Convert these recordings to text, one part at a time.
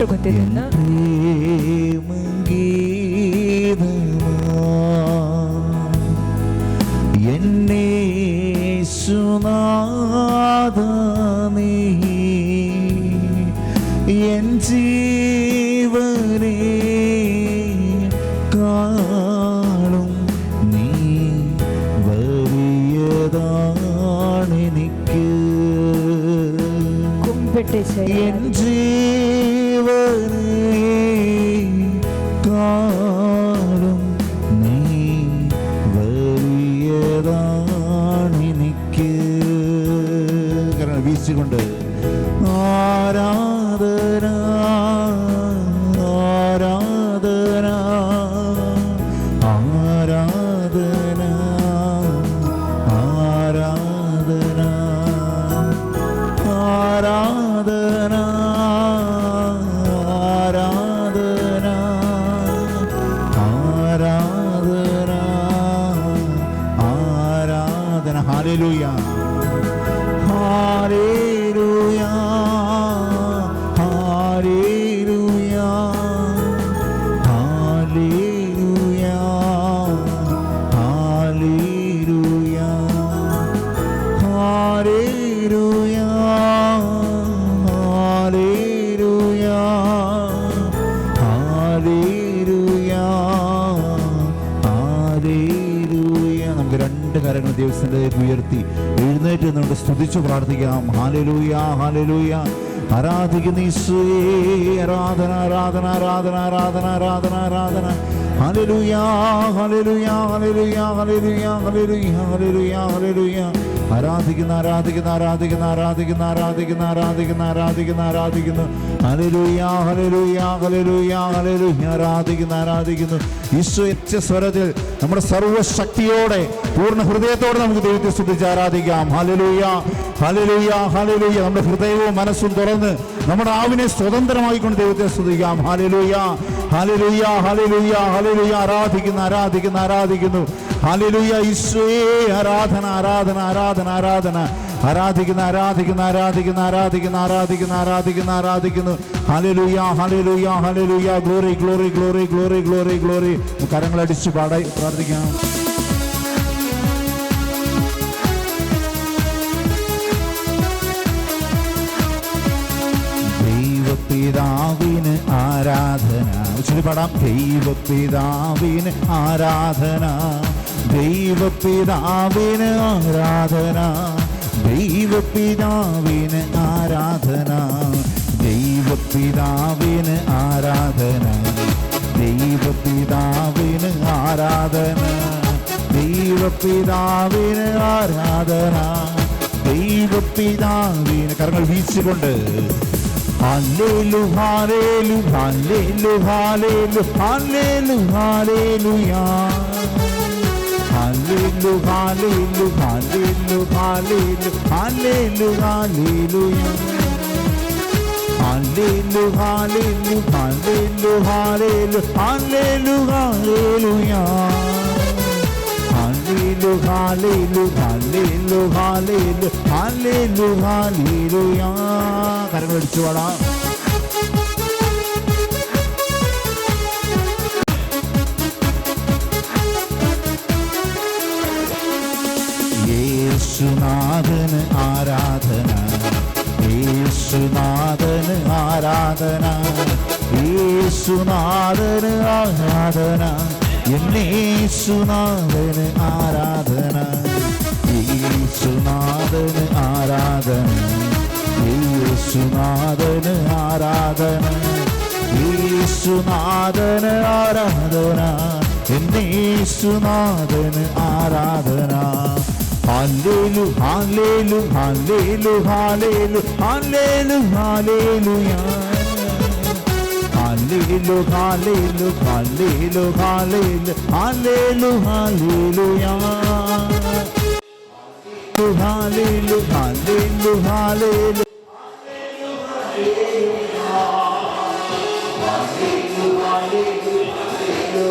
മുട്ടുകുത്തിരുന്ന് N ജീവനെ കാണും നീ വലിയതാണെനിക്ക്. എൻ ജീവനെ കാണും നീ വലിയതാണെനിക്ക്. കാരണം വീശിക്കൊണ്ട് ആരാധന ആരാധന ആരാധന ആരാധന ആരാധന ആരാധന ആരാധന ആരാധന. Hallelujah hallelujah hallelujah hallelujah hallelujah hallelujah hallelujah hallelujah hallelujah. നമുക്ക് രണ്ട് കരങ്ങൾ ദൈവത്തിന്റെ ഉയർത്തി എഴുന്നേറ്റ് നമുക്ക് സ്തുതിച്ചു പ്രാർത്ഥിക്കാം. Hallelujah hallelujah. ആരാധിക്കുന്ന ഈശോയേ ആരാധന ആരാധന ആരാധന ആരാധന ആരാധന ആരാധന. Hallelujah hallelujah hallelujah hallelujah hallelujah hallelujah hallelujah. ആരാധിക്കുന്ന ആരാധിക്കുന്ന ആരാധിക്കുന്ന ആരാധിക്കുന്ന ആരാധിക്കുന്ന ആരാധിക്കുന്ന ആരാധിക്കുന്ന ആരാധിക്കുന്നു. Hallelujah hallelujah hallelujah hallelujah. ആരാധിക്കുന്നു ആരാധിക്കുന്നു. ഈശോ ഉച്ച സ്വരത്തിൽ നമ്മുടെ സർവ്വശക്തിയോടെ പൂർണ്ണ ഹൃദയത്തോടെ നമുക്ക് ദൈവത്തെ സ്തുതിച്ച് ആരാധിക്കാം. Hallelujah hallelujah hallelujah. നമ്മുടെ ഹൃദയവും മനസ്സും തുറന്ന് നമ്മുടെ ആവിനെ സ്വതന്ത്രമായിക്കൊണ്ട് ദൈവത്തെ സ്തുതിക്കാം. Hallelujah hallelujah hallelujah hallelujah. ആരാധിക്കുന്നു ആരാധിക്കുന്നു ആരാധിക്കുന്നു. ഹല്ലേലൂയ ഈശോയേ ആരാധന ആരാധന ആരാധന ആരാധന. ആരാധിക്കുന്നു ആരാധിക്കുന്നു ആരാധിക്കുന്നു ആരാധിക്കുന്നു ആരാധിക്കുന്നു ആരാധിക്കുന്നു ആരാധിക്കുന്നു. Hallelujah hallelujah hallelujah. Glory glory glory glory glory glory. കരങ്ങളടിച്ച് പ്രാർത്ഥിക്കാം. ദൈവപിതാവിന് ആരാധന. ഉച്ചരി പാടാം. ദൈവപിതാവിന് ആരാധന ദൈവപിതാവിന് ആരാധന ദൈവപിതാവിന് ആരാധന ദൈവപിതാവിന് ആരാധന ദൈവപിതാവിന് ആരാധന ദൈവപിതാവിന് ആരാധന ദൈവപിതാവിന്. കരങ്ങൾ വീശിക്കൊണ്ട് ഹല്ലേലു ഹല്ലേലു ഹല്ലേലു ഹല്ലേലു ഹല്ലേലു ഹല്ലേലൂയാ ഹല്ലേലു ഹല്ലേലു ഹല്ലേലു ഹല്ലേലു ഹല്ലേലു ഹല്ലേലൂയാ ഹല്ലേലു ഹല്ലേലു ഹല്ലേലു ഹല്ലേലു ഹല്ലേലു ഹല്ലേലൂയാ ഹല്ലേലു ഹല്ലേലു ഹല്ലേലു ഹല്ലേലു ഹല്ലേലു ഹല്ലേലൂയാ. കരങ്ങൾ അടിച്ചു പാടാം. യേശുനാഥന് ആരാധന യേശുനാഥന് ആരാധന യേശുനാഥന് ആരാധന യേശുനാഥന് ആരാധന യേശുനാഥന് ആരാധന യേശുനാഥന് ആരാധന യേശുനാഥന് ആരാധന യേശുനാഥന് ആരാധന. ഹല്ലേലു ഹല്ലേലു ഹല്ലേലു ഹല്ലേലു ഹല്ലേലു ഹല്ലേലൂയാ ഹല്ലേലു ഹല്ലേലു ഹല്ലേലു ഹല്ലേലു ഹല്ലേലു ഹല്ലേലൂയാ ഹല്ലേലു ഹല്ലേലു ഹല്ലേലു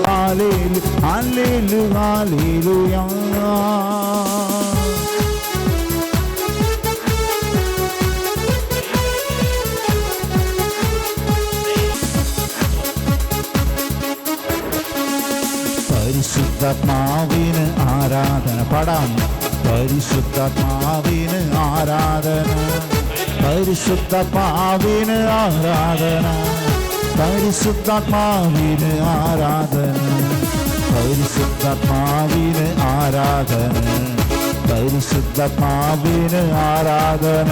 ഹല്ലേലു ഹല്ലേലു ഹല്ലേലൂയാ. പരിശുദ്ധാത്മാവിന് ആരാധന. പാടാം. പരിശുദ്ധാത്മാവിന് ആരാധന, പരിശുദ്ധാത്മാവിന് ആരാധന, പരിശുദ്ധാത്മാവിന് ആരാധന, പരിശുദ്ധാത്മാവിന് ആരാധന, പരിശുദ്ധാത്മാവിന് ആരാധന,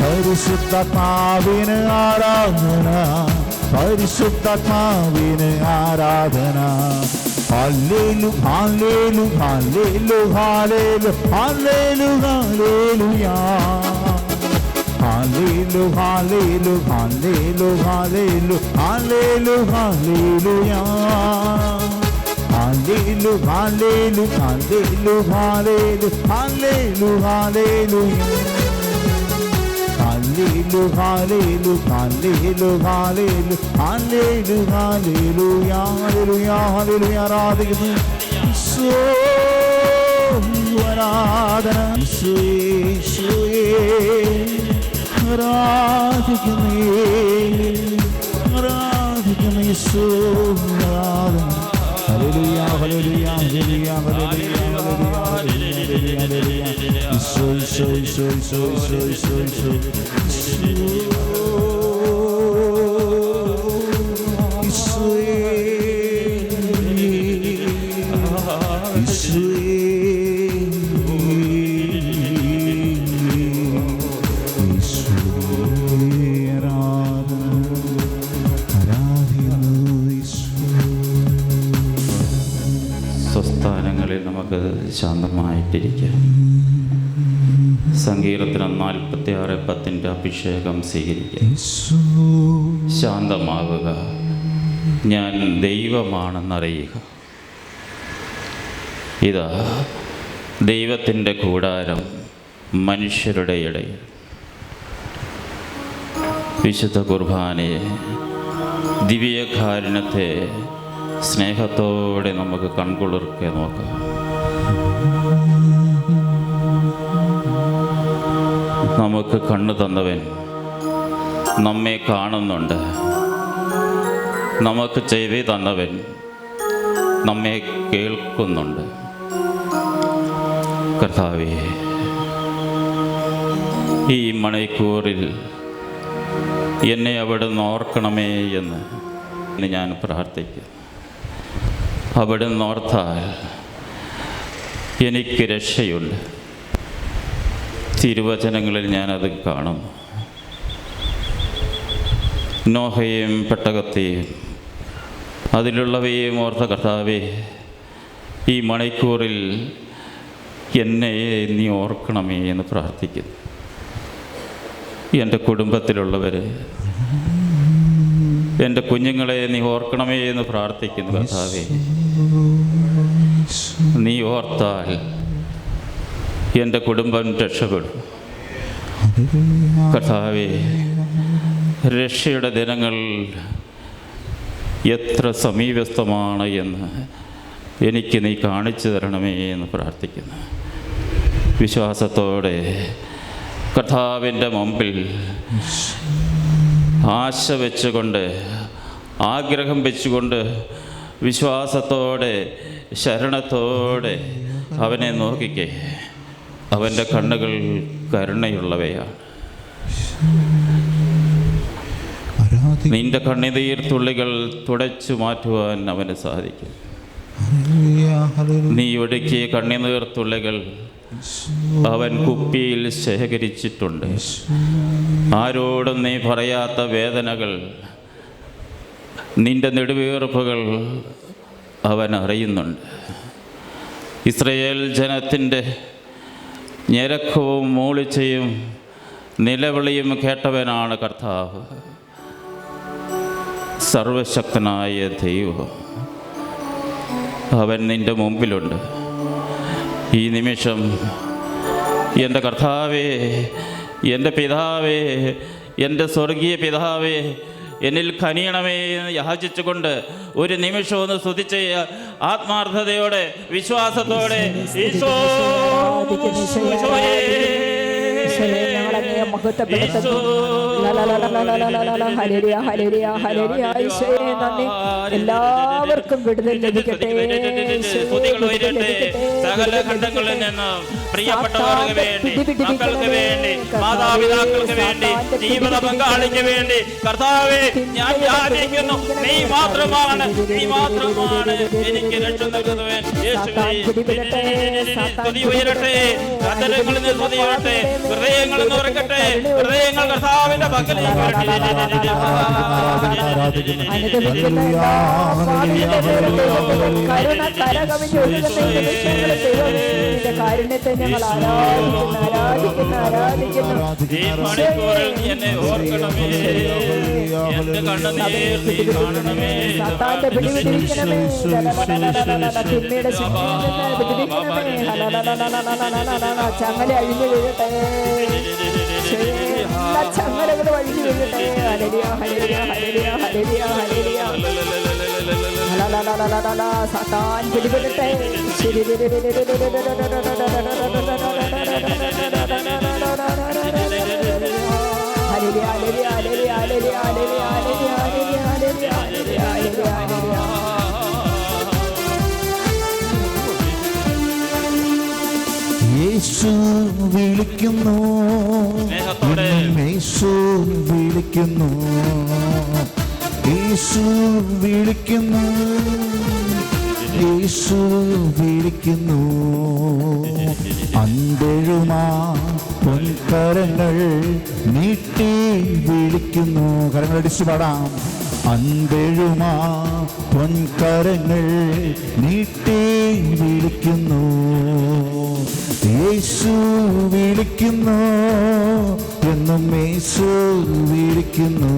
പരിശുദ്ധാത്മാവിന് ആരാധന, പരിശുദ്ധാത്മാവിന് ആരാധന. ഹല്ലേലു ഹല്ലേലു ഹല്ലേലു ഹല്ലേലു ഹല്ലേലു ഹല്ലേലൂയാ, ഹല്ലേലു ഹല്ലേലു ഹല്ലേലു ഹല്ലേലു ഹല്ലേലു ഹല്ലേലൂയാ, ഹല്ലേലു ഹല്ലേലു ഹല്ലേലു ഹല്ലേലു ഹല്ലേലു ഹല്ലേലൂയാ, ഹല്ലേലു ഹല്ലേലു ഹല്ലേലു ഹല്ലേലു ഹല്ലേലു ഹല്ലേലൂയാ, ഹല്ലേലൂയാ, ഹല്ലേലൂയാ. ആരാധിക്കുന്നു യേശുവേ, ആരാധന യേശുവേ, ആരാധിക്കുന്നു ആരാധിക്കുന്നു യേശുവേ, ആരാധന. ഹല്ലേലൂയാ, ഹല്ലേലൂയാ, ഹല്ലേലൂയാ, ഹല്ലേലൂയാ, ഹല്ലേലൂയാ, ഹല്ലേലൂയാ. ഈശോ, ഈശോ, ഈശോ, ഈശോ, ഈശോ, ഈശോ, ഈശോ, ഈശോയേ, ഈശോയേ, ഈശോയേ, ആരാധന, ആരാധിക്കുന്നു ഈശോ. സ്വസ്ഥാനങ്ങളിൽ നമുക്ക് ശാന്തമായിട്ടിരിക്കാം. സങ്കീർത്തനം 46:10 അഭിഷേകം സ്വീകരിക്കാം. ശാന്തമാവുക, ഞാൻ ദൈവമാണെന്നറിയുക. ഇതാ ദൈവത്തിൻ്റെ കൂടാരം മനുഷ്യരുടെ ഇടയിൽ. വിശുദ്ധ കുർബാനയെ, ദിവ്യകാരുണ്യത്തെ സ്നേഹത്തോടെ നമുക്ക് കൺകുളിർക്കെ നോക്കാം. നമുക്ക് കണ്ണു തന്നവൻ നമ്മെ കാണുന്നുണ്ട്. നമുക്ക് ചെവി തന്നവൻ നമ്മെ കേൾക്കുന്നുണ്ട്. കർത്താവേ, ഈ മണിക്കൂറിൽ എന്നെ അവിടുന്ന് ഓർക്കണമേ എന്ന് ഞാൻ പ്രാർത്ഥിക്കുന്നു. അവിടുന്ന് ഓർത്താൽ എനിക്ക് രക്ഷയുണ്ട്. തിരുവചനങ്ങളിൽ ഞാനത് കാണുന്നു. നോഹയെയും പെട്ടകത്തെയും അതിലുള്ളവയെയും ഓർത്ത കർത്താവേ, ഈ മണിക്കൂറിൽ എന്നെ നീ ഓർക്കണമേ എന്ന് പ്രാർത്ഥിക്കുന്നു. എൻ്റെ കുടുംബത്തിലുള്ളവരെ, എൻ്റെ കുഞ്ഞുങ്ങളെ നീ ഓർക്കണമേ എന്ന് പ്രാർത്ഥിക്കുന്നു. കർത്താവേ, നീ ഓർത്താൽ എൻ്റെ കുടുംബം രക്ഷപ്പെടും. കർത്താവേ, രക്ഷയുടെ ദിനങ്ങൾ എത്ര സമീപസ്ഥമാണ് എന്ന് എനിക്ക് നീ കാണിച്ചു തരണമേ എന്ന് പ്രാർത്ഥിക്കുന്നു. വിശ്വാസത്തോടെ കർത്താവിൻ്റെ മുമ്പിൽ ആശ വെച്ചുകൊണ്ട്, ആഗ്രഹം വെച്ചുകൊണ്ട്, വിശ്വാസത്തോടെ, ശരണത്തോടെ അവനെ നോക്കിക്കേ. അവൻ്റെ കണ്ണുകൾ കരുണയുള്ളവയാണ്. നിന്റെ കണ്ണുനീർ തുള്ളികൾ തുടച്ചു മാറ്റുവാൻ അവന് സാധിക്കും. നീ ഒടുക്കിയ കണ്ണുനീർ തുള്ളികൾ അവൻ കുപ്പിയിൽ ശേഖരിച്ചിട്ടുണ്ട്. ആരോടും നീ പറയാത്ത വേദനകൾ, നിന്റെ നെടുവീർപ്പുകൾ അവൻ അറിയുന്നുണ്ട്. ഇസ്രയേൽ ജനത്തിൻ്റെ ഞരക്കവും മൂളിച്ചയും നിലവിളിയും കേട്ടവനാണ് കർത്താവ്. സർവശക്തനായ ദൈവം അവൻ നിൻ്റെ മുമ്പിലുണ്ട്. ഈ നിമിഷം എൻ്റെ കർത്താവേ, എൻ്റെ പിതാവേ, എൻ്റെ സ്വർഗീയ പിതാവേ, എന്നിൽ കനിയണമേ എന്ന് യാചിച്ചുകൊണ്ട് ഒരു നിമിഷം ഒന്ന് സ്തുതിച്ച് ആത്മാർത്ഥതയോടെ, വിശ്വാസത്തോടെ ഈശോ ഞങ്ങളങ്ങയെ മഹത്വപ്പെടുത്തുന്നു. ഹല്ലേലൂയ ഹല്ലേലൂയ ഹല്ലേലൂയ യേശുവേ നന്ദി. എല്ലാവർക്കും വിടുതൽ ലഭിക്കട്ടെ. സകല ഖണ്ഡങ്ങളിൽ നിന്നും പ്രിയപ്പെട്ടവർക്ക് വേണ്ടി, മക്കൾക്ക് വേണ്ടി, മാതാപിതാക്കൾക്ക് വേണ്ടി, ജീവിത പങ്കാളിക്ക് വേണ്ടി കർത്താവേ ഞാൻ യാചിക്കുന്നു. നീ മാത്രമാണ്, നീ മാത്രമാണ് എനിക്ക് രക്ഷ നൽകുന്നവൻ. സ്തുതി ഉയരട്ടെ, അന്തരങ്ങളിൽ നിന്ന് സ്തുതി ഉയരട്ടെ, ഹൃദയങ്ങളിൽ നിന്ന് ഉറക്കട്ടെ. ഹൃദയങ്ങൾ കർത്താവിന്റെ പക്കലേക്ക് കാരുണ്യത്തെ ഞങ്ങൾ എന്നെ ഓർക്കണമേ, എന്റെ കണ്ണുനീർ നീ കാണണമേ. ചങ്ങല അഴിഞ്ഞു വീഴട്ടെ, എല്ലാ ചങ്ങലകളും അഴിഞ്ഞു വീഴട്ടെ. Hallelujah hallelujah hallelujah hallelujah hallelujah. സാത്താൻ പിടിപെടട്ടെ. Hallelujah hallelujah hallelujah hallelujah hallelujah hallelujah hallelujah hallelujah hallelujah. യേശു വിളിക്കുന്നു, യേശു വിളിക്കുന്നു, യേശു വിളിക്കുന്നു, യേശു വിളിക്കുന്നു. അമ്പെഴുമാ പൊൻകരങ്ങൾ നീട്ടി വിളിക്കുന്നു. കരങ്ങളടിച്ചു പാടാം. അമ്പെഴുമാ പൊൻകരങ്ങൾ നീട്ടി വിളിക്കുന്നു. യേശു വിളിക്കുന്നു, എന്നും യേശു വിളിക്കുന്നു.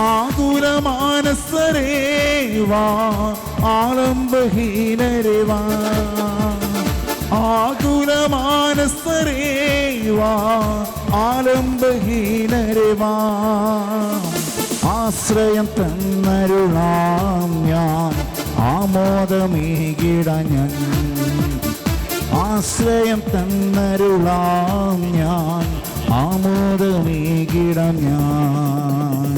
ആകുലമാനസരേ വാ, ആലംബഹീനരേ വാ. ആകുലമാനസരേ വാ, ആലംബഹീനരേ വാ. ആശ്രയം തന്നരുളാം ഞാൻ, ആമോദമേകിടാൻ ഞാൻ. ആശ്രയം തന്നരുളാം ഞാൻ, ആമോദമേകിടാൻ ഞാൻ.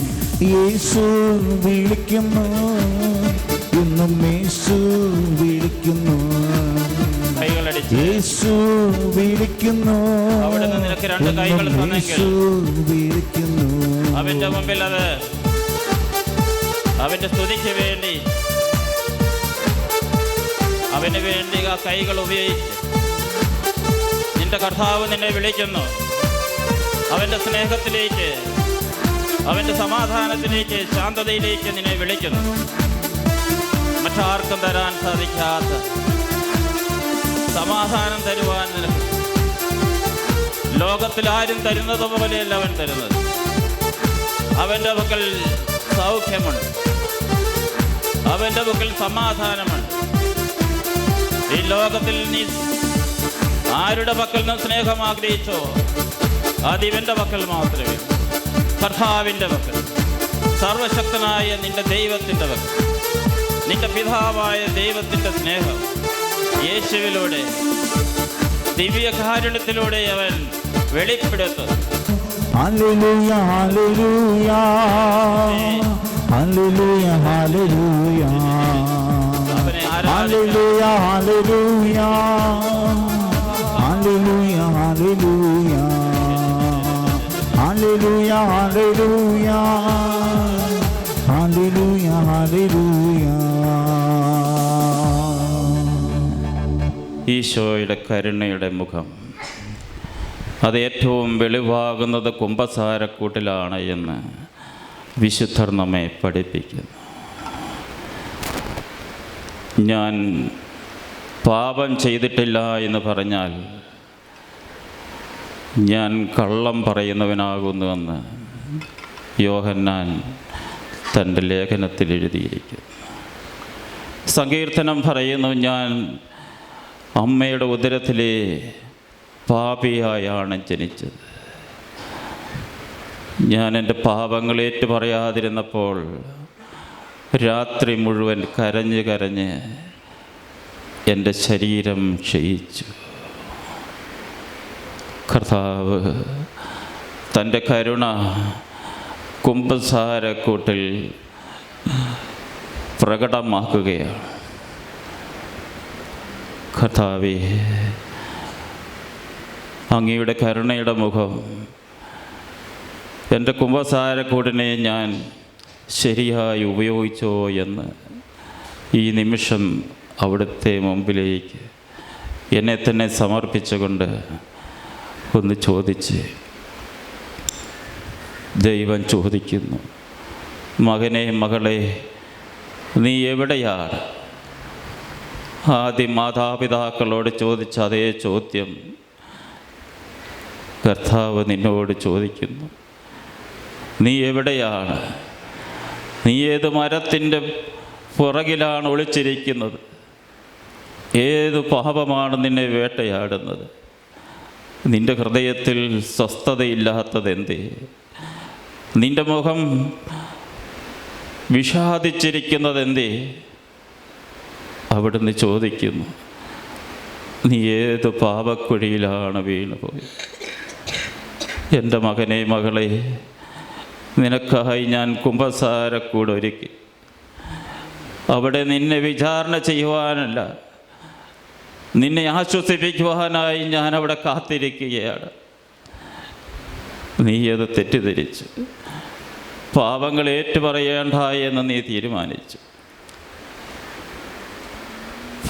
യേശു വിളിക്കുന്നു, ഇന്നും യേശു വിളിക്കുന്നു. യേശു വിളിക്കുന്നു, യേശു വിളിക്കുന്നു. അവന്റെ മുമ്പിൽ അത് അവന്റെ സ്തുതിക്ക് വേണ്ടി, അവന് വേണ്ടി ആ കൈകൾ ഉപയോഗിച്ച് നിന്റെ കർത്താവ് നിന്നെ വിളിക്കുന്നു. അവന്റെ സ്നേഹത്തിലേക്ക്, അവന്റെ സമാധാനത്തിലേക്ക്, ശാന്തതയിലേക്ക് നിന്നെ വിളിക്കുന്നു. മറ്റാർക്കും തരാൻ സാധിക്കാത്ത സമാധാനം തരുവാൻ നിനക്ക് ലോകത്തിൽ ആരും തരുന്നത് പോലെയല്ല അവൻ തരുന്നത്. അവൻ്റെ പക്കൽ സൗഖ്യമുണ്ട്, അവൻ്റെ പക്കൽ സമാധാനമുണ്ട്. ഈ ലോകത്തിൽ നീ ആരുടെ പക്കൽ നിന്ന് സ്നേഹം ആഗ്രഹിച്ചോ അതിവൻ്റെ പക്കൽ മാത്രമേ. കർത്താവിൻ്റെ പക്കൽ, സർവശക്തനായ നിന്റെ ദൈവത്തിൻ്റെ പക്കൽ, നിന്റെ പിതാവായ ദൈവത്തിൻ്റെ സ്നേഹം യേശുവിലൂടെ, ദിവ്യകാരുണ്യത്തിലൂടെ അവൻ വെളിപ്പെടുത്തും. Hallelujah hallelujah hallelujah hallelujah hallelujah hallelujah hallelujah hallelujah hallelujah hallelujah hallelujah hallelujah. ഈശോയുടെ കരുണയുടെ മുഖം അത് ഏറ്റവും വെളിവാകുന്നത് കുമ്പസാരക്കൂട്ടിലാണ് എന്ന് വിശുദ്ധർ നമ്മെ പഠിപ്പിക്കുന്നു. ഞാൻ പാപം ചെയ്തിട്ടില്ല എന്ന് പറഞ്ഞാൽ ഞാൻ കള്ളം പറയുന്നവനാകുന്നുവെന്ന് യോഹന്നാൻ തൻ്റെ ലേഖനത്തിൽ എഴുതിയിരിക്കുന്നു. സങ്കീർത്തനം പറയുന്നു, ഞാൻ അമ്മയുടെ ഉദരത്തിലെ പാപിയായാണ് ജനിച്ചത്. ഞാൻ എൻ്റെ പാപങ്ങൾ ഏറ്റു പറയാതിരുന്നപ്പോൾ രാത്രി മുഴുവൻ കരഞ്ഞ് കരഞ്ഞ് എൻ്റെ ശരീരം ക്ഷയിച്ചു. കർത്താവ് തൻ്റെ കരുണ കുമ്പസാരക്കൂട്ടിൽ പ്രകടമാക്കുകയാണ്. കർത്താവേ, അങ്ങയുടെ കരുണയുടെ മുഖം എൻ്റെ കുമ്പസാരക്കൂടിനെ ഞാൻ ശരിയായി ഉപയോഗിച്ചോ എന്ന് ഈ നിമിഷം അവിടുത്തെ മുമ്പിലേക്ക് എന്നെ തന്നെ സമർപ്പിച്ചുകൊണ്ട് ഒന്ന് ചോദിച്ച് ദൈവം ചോദിക്കുന്നു, മകനെ, മകളെ, നീ എവിടെയാണ്? ആദ്യം മാതാപിതാക്കളോട് ചോദിച്ച അതേ ചോദ്യം കർത്താവ് നിന്നോട് ചോദിക്കുന്നു. നീ എവിടെയാണ്? നീ ഏത് മരത്തിൻ്റെ പുറകിലാണ് ഒളിച്ചിരിക്കുന്നത്? ഏത് പാപമാണ് നിന്നെ വേട്ടയാടുന്നത്? നിൻ്റെ ഹൃദയത്തിൽ സ്വസ്ഥതയില്ലാത്തതെന്തേ? നിൻ്റെ മുഖം വിഷാദിച്ചിരിക്കുന്നതെന്തേ? അവിടുന്ന് ചോദിക്കുന്നു, നീ ഏത് പാപക്കുഴിയിലാണ് വീണുപോയി? എൻ്റെ മകനെ, മകളെ, നിനക്കായി ഞാൻ കുമ്പസാരക്കൂട് ഒരുക്കി. അവിടെ നിന്നെ വിചാരണ ചെയ്യുവാനല്ല, നിന്നെ ആശ്വസിപ്പിക്കുവാനായി ഞാൻ അവിടെ കാത്തിരിക്കുകയാണ്. നീ അത് തെറ്റിദ്ധരിച്ചു, പാപങ്ങൾ ഏറ്റുപറയേണ്ട എന്ന് നീ തീരുമാനിച്ചു.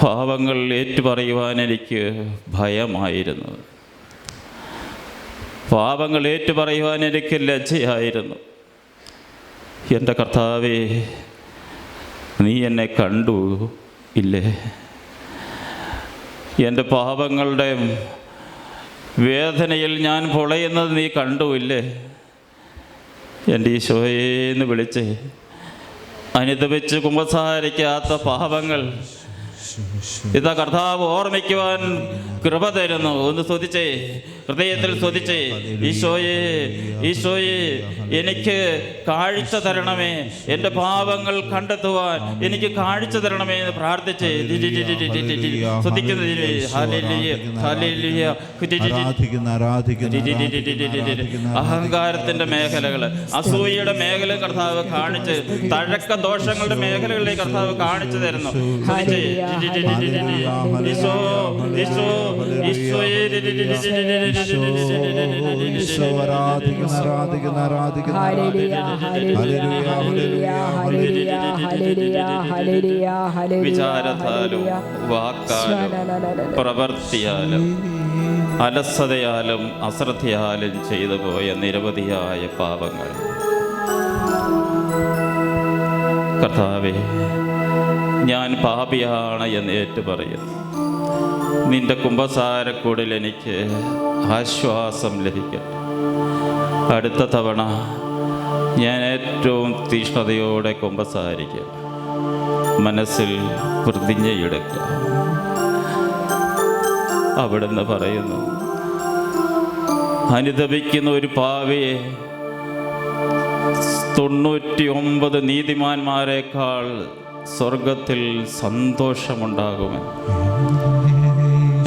പാപങ്ങൾ ഏറ്റുപറയുവാൻ എനിക്ക് ഭയമായിരുന്നു. പാപങ്ങൾ ഏറ്റുപറയുവാൻ എനിക്ക് ലജ്ജയായിരുന്നു. എൻ്റെ കർത്താവേ, നീ എന്നെ കണ്ടു ഇല്ലേ? എൻ്റെ പാപങ്ങളുടെ വേദനയിൽ ഞാൻ പൊളയുന്നത് നീ കണ്ടുമില്ലേ? എൻ്റെ ഈശോയേന്ന് വിളിച്ച് അനുദപിച്ച് കുമ്പസാരിക്കാത്ത പാപങ്ങൾ ഇതാ കർത്താവ് ഓർമ്മിക്കുവാൻ കൃപ തരുന്നു. ഒന്ന് സ്തുതിച്ചേ, ഹൃദയത്തിൽ സ്തുതിച്ചേ, ഈശോയെ, ഈശോയെ, എനിക്ക് കാഴ്ച തരണമേ, എൻ്റെ പാപങ്ങൾ കണ്ടെത്തുവാൻ എനിക്ക് കാഴ്ച തരണമേ എന്ന് പ്രാർത്ഥിച്ചേ. അഹങ്കാരത്തിൻ്റെ മേഖലകൾ, അസൂയയുടെ മേഖല കർത്താവ് കാണിച്ച്, തഴക്ക ദോഷങ്ങളുടെ മേഖലകളിലേക്ക് കർത്താവ് കാണിച്ചു തരുന്നു. വിചാരത്താലും വാക്കാലും പ്രവൃത്തിയാലും അലസതയാലും അശ്രദ്ധയാലും ചെയ്തു പോയ നിരവധിയായ പാപങ്ങൾ കർത്താവേ, ഞാൻ പാപിയാണ് എന്ന് ഏറ്റുപറയുന്നു. നിന്റെ കുമ്പസാരക്കൂടിൽ എനിക്ക് ആശ്വാസം ലഭിക്കട്ടെ. അടുത്ത തവണ ഞാൻ ഏറ്റവും തീഷ്ണതയോടെ കുമ്പസാരിക്കുക, മനസ്സിൽ പ്രതിജ്ഞയെടുക്കുക. അവിടുന്ന് പറയുന്നു, അനുദപിക്കുന്ന ഒരു പാപിയെ 99 നീതിമാന്മാരെക്കാൾ സ്വർഗത്തിൽ സന്തോഷമുണ്ടാകുമെന്ന്.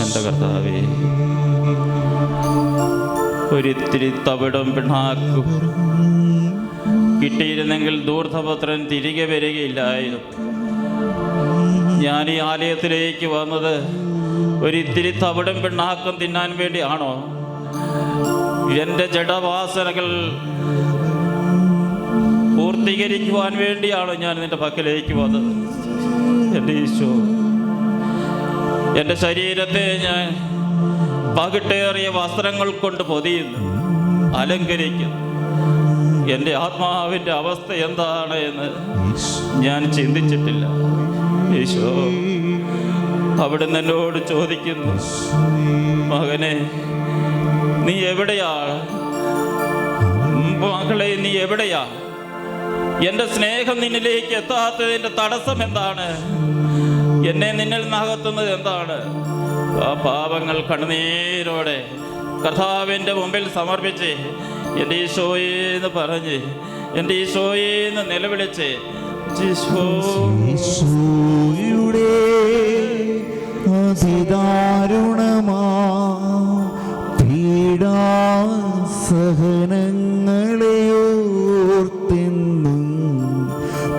എൻ്റെ കർത്താവേ, ഒരിത്തിരി തവിടും പിണ്ണാക്കും കിട്ടിയിരുന്നെങ്കിൽ ധൂർത്തപുത്രൻ തിരികെ വരികയില്ലായിരുന്നു. ഞാൻ ഈ ആലയത്തിലേക്ക് വന്നത് ഒരിത്തിരി തവിടും പിണ്ണാക്കും തിന്നാൻ വേണ്ടിയാണോ? എൻ്റെ ജഡവാസനകൾ പൂർത്തീകരിക്കുവാൻ വേണ്ടിയാണോ ഞാൻ നിന്റെ പക്കലേക്ക് വന്നത്? എൻ്റെ ഈശോ, എൻ്റെ ശരീരത്തെ ഞാൻ പകിട്ടേറിയ വസ്ത്രങ്ങൾ കൊണ്ട് പൊതിയുന്നു, അലങ്കരിക്കുന്നു. എൻ്റെ ആത്മാവിൻ്റെ അവസ്ഥ എന്താണ് എന്ന് ഞാൻ ചിന്തിച്ചിട്ടില്ല. ഈശോ, അവിടുന്ന് എന്നോട് ചോദിക്കുന്നു, മകനെ, നീ എവിടെയാണ്? മകളെ, നീ എവിടെയാ? എൻ്റെ സ്നേഹം നിന്നിലേക്ക് എത്താത്തതിൻ്റെ തടസ്സം എന്താണ്? എന്നെ നിന്നിൽ നിന്നകത്തുന്നത് എന്താണ്? ആ പാപങ്ങൾ കണ്ണുനീരോടെ കർത്താവിൻ്റെ മുമ്പിൽ സമർപ്പിച്ച് എൻ്റെ ഈശോയെ എന്ന് പറഞ്ഞ്, എൻ്റെ ഈശോയെ എന്ന് നിലവിളിച്ച് ഈശോയുടെ അതിദാരുണമാ പീഡാസഹനങ്ങളെ ഓർത്തെന്നും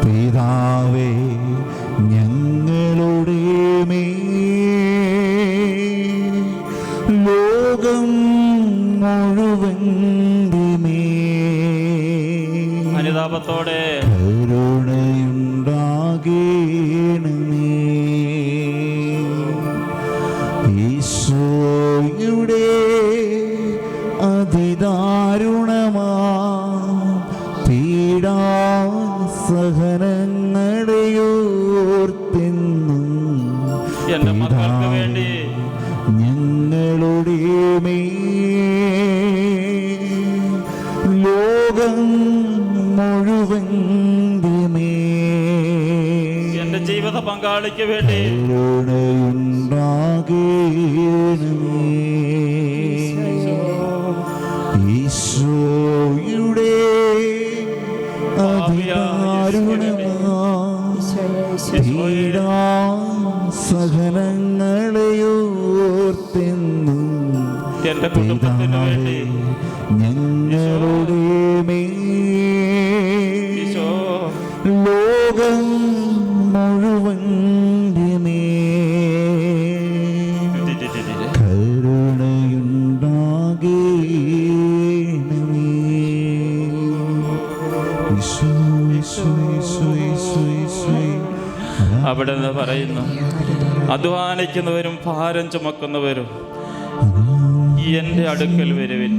പിതാവേ ഞങ്ങളുടെ ലോകം മുഴുവൻ്റെ അനുതാപത്തോടെ കരുണയുണ്ടാകണമേ. ഈശോയുടെ അതിദാരുണമാ പീഡാസഹനങ്ങളെ ഓർത്തെന്നും എൻ്റെ മക്കൾക്ക് വേണ്ടി ഞങ്ങളുടെ ലോകം മുഴുവൻ്റെ എൻ്റെ ജീവിത പങ്കാളിക്ക് വേണ്ടി കരുണയുണ്ടാകണമേ. ഈശോയുടെ അതിദാരുണമാ പീഡാസഹനങ്ങളെ ഓർത്തെന്നും എൻ്റെ കുടുംബത്തിന് വേണ്ടി ഞങ്ങളുടെ ലോകം മുഴുവൻ്റെ കരുണയുണ്ടാകണമേ. അവിടെ നിന്ന് പറയുന്നു, അധ്വാനിക്കുന്നവരും ഭാരം ചുമക്കുന്നവരും എൻ്റെ അടുക്കൽ വരുവിൻ,